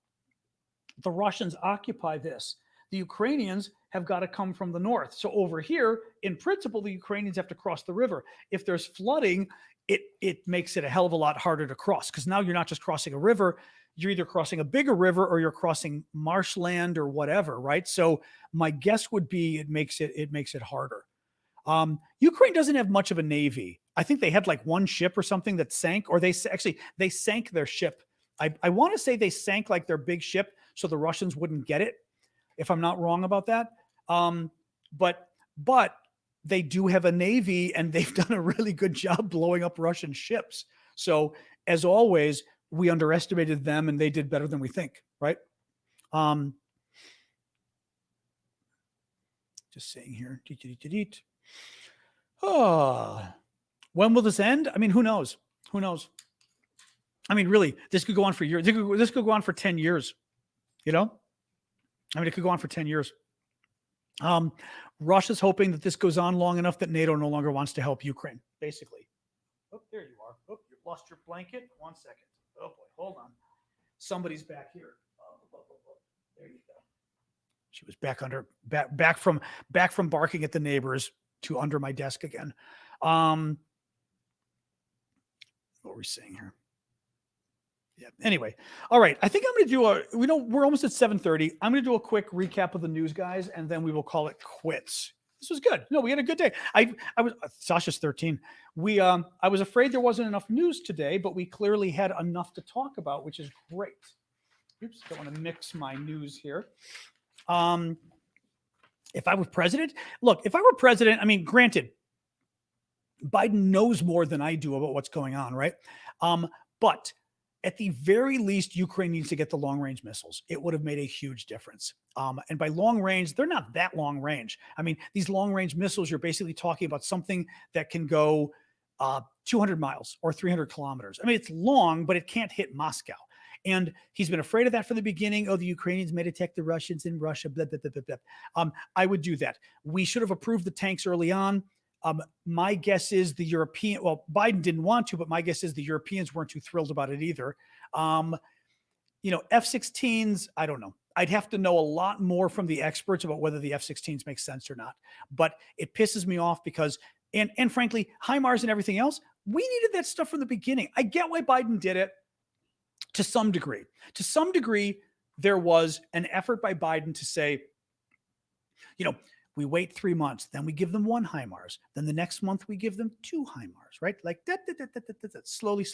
the Russians occupy this. The Ukrainians have got to come from the north. So over here, in principle, the Ukrainians have to cross the river. If there's flooding, it makes it a hell of a lot harder to cross because now you're not just crossing a river, you're either crossing a bigger river or you're crossing marshland or whatever, right? So my guess would be it makes it harder. Ukraine doesn't have much of a navy. I think they had like one ship or something that sank, or they sank their ship. I want to say they sank like their big ship so the Russians wouldn't get it, if I'm not wrong about that. But they do have a navy and they've done a really good job blowing up Russian ships. So as always, we underestimated them and they did better than we think, right? Just saying here. When will this end? I mean, who knows? Who knows? I mean, really, this could go on for years. This could go on for 10 years, I mean, it could go on for 10 years. Russia's hoping that this goes on long enough that NATO no longer wants to help Ukraine, basically. Oh, there you are. Oh, you lost your blanket. 1 second. Oh, boy. Hold on. Somebody's back here. There you go. She was back from barking at the neighbors to under my desk again. What were we saying here? Yeah. Anyway, all right. I think I'm going to do we're almost at 7:30. I'm going to do a quick recap of the news, guys, and then we will call it quits. This was good. No, we had a good day. I was Sasha's 13. I was afraid there wasn't enough news today, but we clearly had enough to talk about, which is great. Oops, don't want to mix my news here. If I were president, I mean, granted, Biden knows more than I do about what's going on, right? But at the very least, Ukraine needs to get the long-range missiles. It would have made a huge difference. And by long range, they're not that long range. I mean, these long-range missiles, you're basically talking about something that can go 200 miles or 300 kilometers. I mean, it's long, but it can't hit Moscow. And he's been afraid of that from the beginning. Oh, the Ukrainians may attack the Russians in Russia, blah, blah, blah, blah, blah. I would do that. We should have approved the tanks early on. My guess is Biden didn't want to, but my guess is the Europeans weren't too thrilled about it either. F-16s, I don't know. I'd have to know a lot more from the experts about whether the F-16s make sense or not. But it pisses me off because, and frankly, HIMARS and everything else, we needed that stuff from the beginning. I get why Biden did it to some degree. To some degree, there was an effort by Biden to say, we wait 3 months, then we give them 1 HIMARS. Then the next month we give them 2 HIMARS, right? Like that, slowly,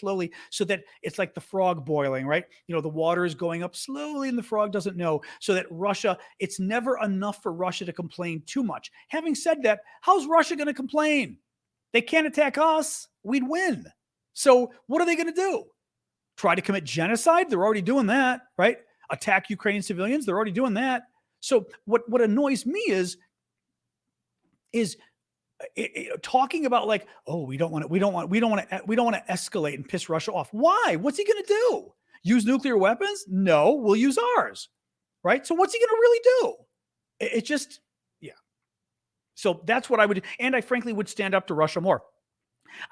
so that it's like the frog boiling, right? The water is going up slowly and the frog doesn't know. So that Russia, it's never enough for Russia to complain too much. Having said that, how's Russia going to complain? They can't attack us. We'd win. So what are they going to do? Try to commit genocide? They're already doing that, right? Attack Ukrainian civilians? They're already doing that. So what annoys me is talking about like, oh, we don't want to escalate and piss Russia off. Why? What's he going to do? Use nuclear weapons? No, we'll use ours, right? So what's he going to really do? It just, yeah. So that's what I would, and I frankly would stand up to Russia more.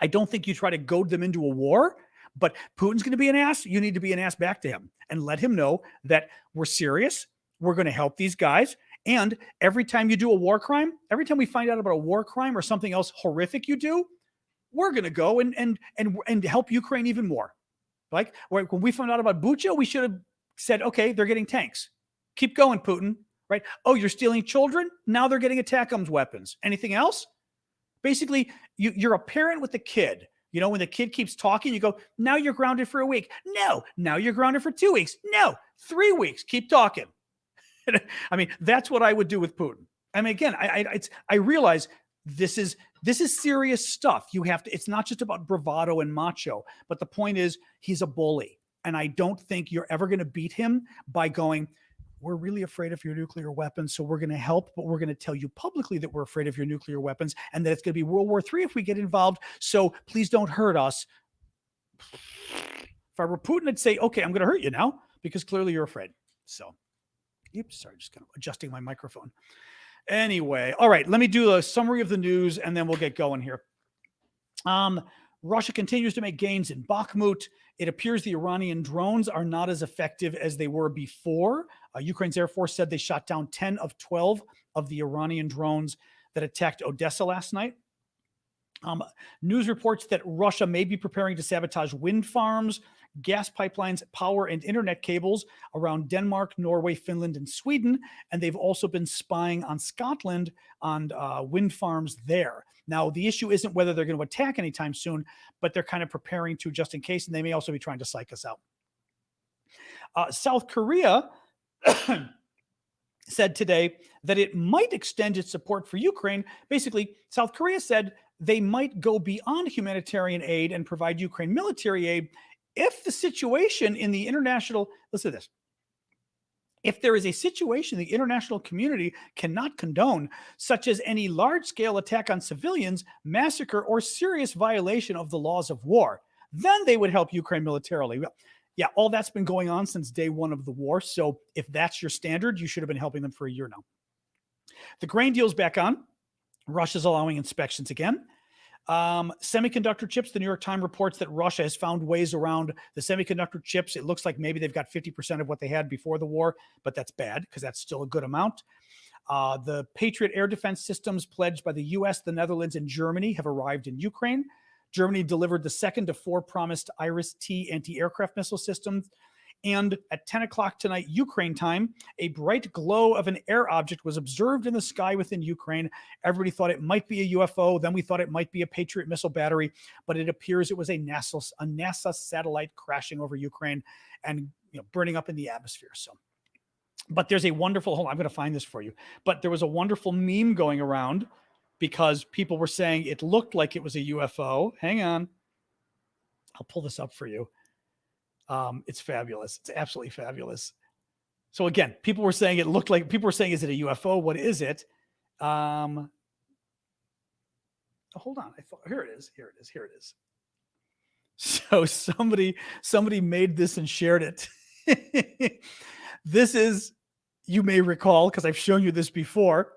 I don't think you try to goad them into a war, but Putin's going to be an ass. You need to be an ass back to him and let him know that we're serious. We're going to help these guys. And every time you do a war crime, every time we find out about a war crime or something else horrific you do, we're going to go and help Ukraine even more. Like when we found out about Bucha, we should have said, okay, they're getting tanks. Keep going, Putin, right? Oh, you're stealing children? Now they're getting ATACMS weapons. Anything else? Basically, you're a parent with a kid. When the kid keeps talking, you go, now you're grounded for a week. No, now you're grounded for 2 weeks. No, 3 weeks. Keep talking. I mean, that's what I would do with Putin. I mean, again, I realize this is serious stuff. It's not just about bravado and macho, but the point is he's a bully. And I don't think you're ever going to beat him by going, we're really afraid of your nuclear weapons, so we're going to help, but we're going to tell you publicly that we're afraid of your nuclear weapons and that it's going to be World War III if we get involved. So please don't hurt us. If I were Putin, I'd say, okay, I'm going to hurt you now because clearly you're afraid. So. Oops, sorry, just kind of adjusting my microphone. Anyway, all right, let me do a summary of the news and then we'll get going here. Russia continues to make gains in Bakhmut. It appears the Iranian drones are not as effective as they were before. Ukraine's Air Force said they shot down 10 of 12 of the Iranian drones that attacked Odessa last night. News reports that Russia may be preparing to sabotage wind farms, gas pipelines, power, and internet cables around Denmark, Norway, Finland, and Sweden. And they've also been spying on Scotland on wind farms there. Now, the issue isn't whether they're going to attack anytime soon, but they're kind of preparing to just in case, and they may also be trying to psych us out. South Korea said today that it might extend its support for Ukraine. Basically, South Korea said they might go beyond humanitarian aid and provide Ukraine military aid if the situation in the international, listen to this, if there is a situation the international community cannot condone, such as any large-scale attack on civilians, massacre, or serious violation of the laws of war, then they would help Ukraine militarily. Yeah, all that's been going on since day one of the war. So if that's your standard, you should have been helping them for a year now. The grain deal's back on. Russia's allowing inspections again. Semiconductor chips, the New York Times reports that Russia has found ways around the semiconductor chips. It looks like maybe they've got 50% of what they had before the war, but that's bad because that's still a good amount. The Patriot air defense systems pledged by the U.S., the Netherlands, and Germany have arrived in Ukraine. Germany delivered the second of 4 promised Iris-T anti-aircraft missile systems. And at 10 o'clock tonight, Ukraine time, a bright glow of an air object was observed in the sky within Ukraine. Everybody thought it might be a UFO. Then we thought it might be a Patriot missile battery, but it appears it was a NASA satellite crashing over Ukraine and burning up in the atmosphere. So, but there's a wonderful, hold on, I'm going to find this for you. But there was a wonderful meme going around because people were saying it looked like it was a UFO. Hang on. I'll pull this up for you. It's fabulous. It's absolutely fabulous. So again, people were saying it looked like, people were saying, is it a UFO? What is it? Hold on. Here it is. Here it is. Here it is. So somebody made this and shared it. This is, you may recall, because I've shown you this before.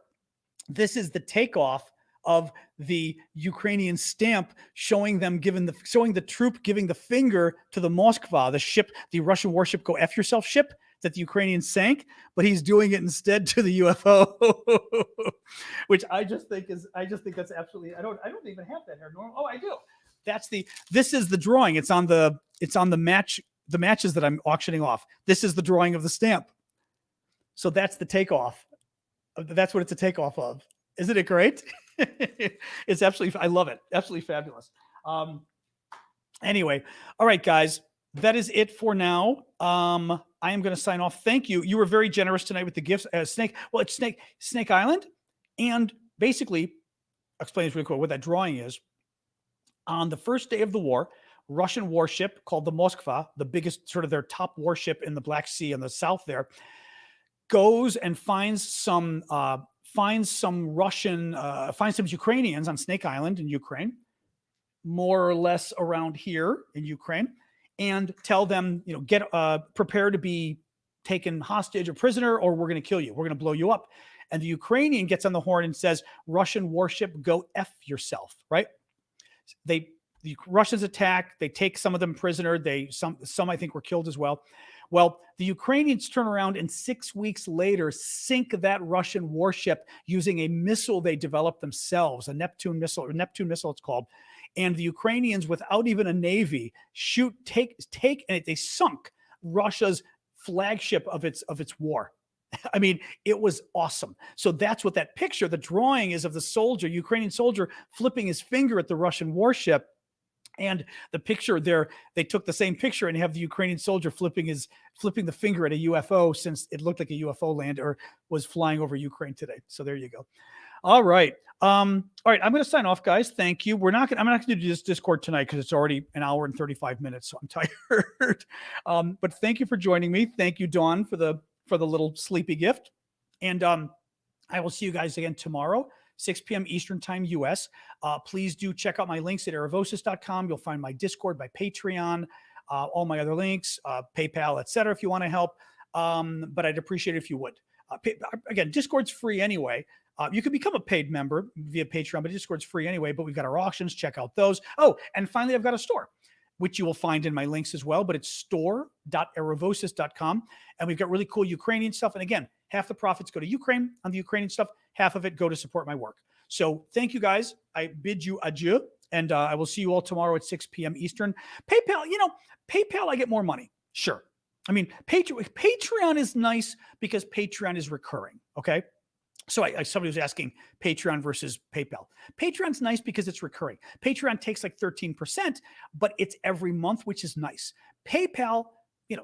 This is the takeoff of the Ukrainian stamp, showing the troop giving the finger to the Moskva, the ship, the Russian warship Go F Yourself ship that the Ukrainians sank, but he's doing it instead to the UFO, which I just think that's absolutely, I don't even have that here, Norm. Oh, I do. This is the drawing. It's on the matches that I'm auctioning off. This is the drawing of the stamp. So that's the takeoff. That's what it's a takeoff of. Isn't it great? It's absolutely, I love it. Absolutely fabulous. Anyway, all right, guys, that is it for now. I am going to sign off. Thank you. You were very generous tonight with the gifts. Snake. Well, it's Snake Island. And basically, explain this really quick what that drawing is. On the first day of the war, Russian warship called the Moskva, the biggest, sort of their top warship in the Black Sea in the south there, goes and finds some Ukrainians on Snake Island in Ukraine, more or less around here in Ukraine, and tell them, get prepare to be taken hostage or prisoner, or we're going to kill you. We're going to blow you up. And the Ukrainian gets on the horn and says, Russian warship, go F yourself, right? The Russians attack. They take some of them prisoner. Some I think were killed as well. Well, the Ukrainians turn around and 6 weeks later sink that Russian warship using a missile they developed themselves, a Neptune missile it's called. And the Ukrainians, without even a navy, and they sunk Russia's flagship of its war. I mean, it was awesome. So that's what that picture, the drawing is of the soldier, Ukrainian soldier, flipping his finger at the Russian warship. And the picture there, they took the same picture and have the Ukrainian soldier flipping the finger at a UFO, since it looked like a UFO landed or was flying over Ukraine today. So there you go. All right. All right. I'm going to sign off, guys. Thank you. I'm not going to do this Discord tonight because it's already an hour and 35 minutes. So I'm tired. But thank you for joining me. Thank you, Dawn, for the little sleepy gift. And I will see you guys again tomorrow, 6 p.m. Eastern time, US. Please do check out my links at aravosis.com. You'll find my Discord, my Patreon, all my other links, PayPal, etc. if you want to help. But I'd appreciate it if you would. Again, Discord's free anyway. You can become a paid member via Patreon, but Discord's free anyway. But we've got our auctions. Check out those. Oh, and finally, I've got a store, which you will find in my links as well. But it's store.aravosis.com. And we've got really cool Ukrainian stuff. And again, half the profits go to Ukraine on the Ukrainian stuff. Half of it go to support my work. So thank you, guys. I bid you adieu. And I will see you all tomorrow at 6 p.m. Eastern. PayPal, PayPal, I get more money. Sure. I mean, Patreon is nice because Patreon is recurring. Okay. So somebody was asking Patreon versus PayPal. Patreon's nice because it's recurring. Patreon takes like 13%, but it's every month, which is nice. PayPal,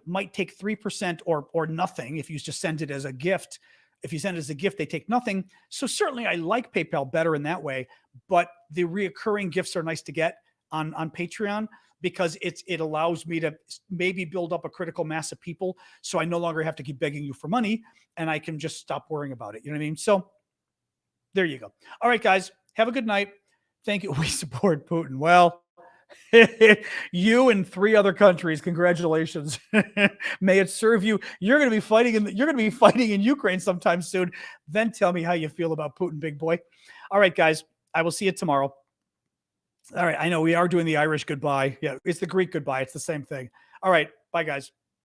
might take 3% or nothing if you just send it as a gift. If you send it as a gift, they take nothing. So certainly I like PayPal better in that way, but the reoccurring gifts are nice to get on Patreon because it allows me to maybe build up a critical mass of people. So I no longer have to keep begging you for money and I can just stop worrying about it. You know what I mean? So there you go. All right, guys, have a good night. Thank you. We support Putin. Well, you and 3 other countries, congratulations. May it serve you. You're going to be fighting in Ukraine sometime soon. Then tell me how you feel about Putin, big boy. All right, guys, I will see you tomorrow. All right, I know we are doing the Irish goodbye. Yeah, it's the Greek goodbye. It's the same thing. All right, bye, guys.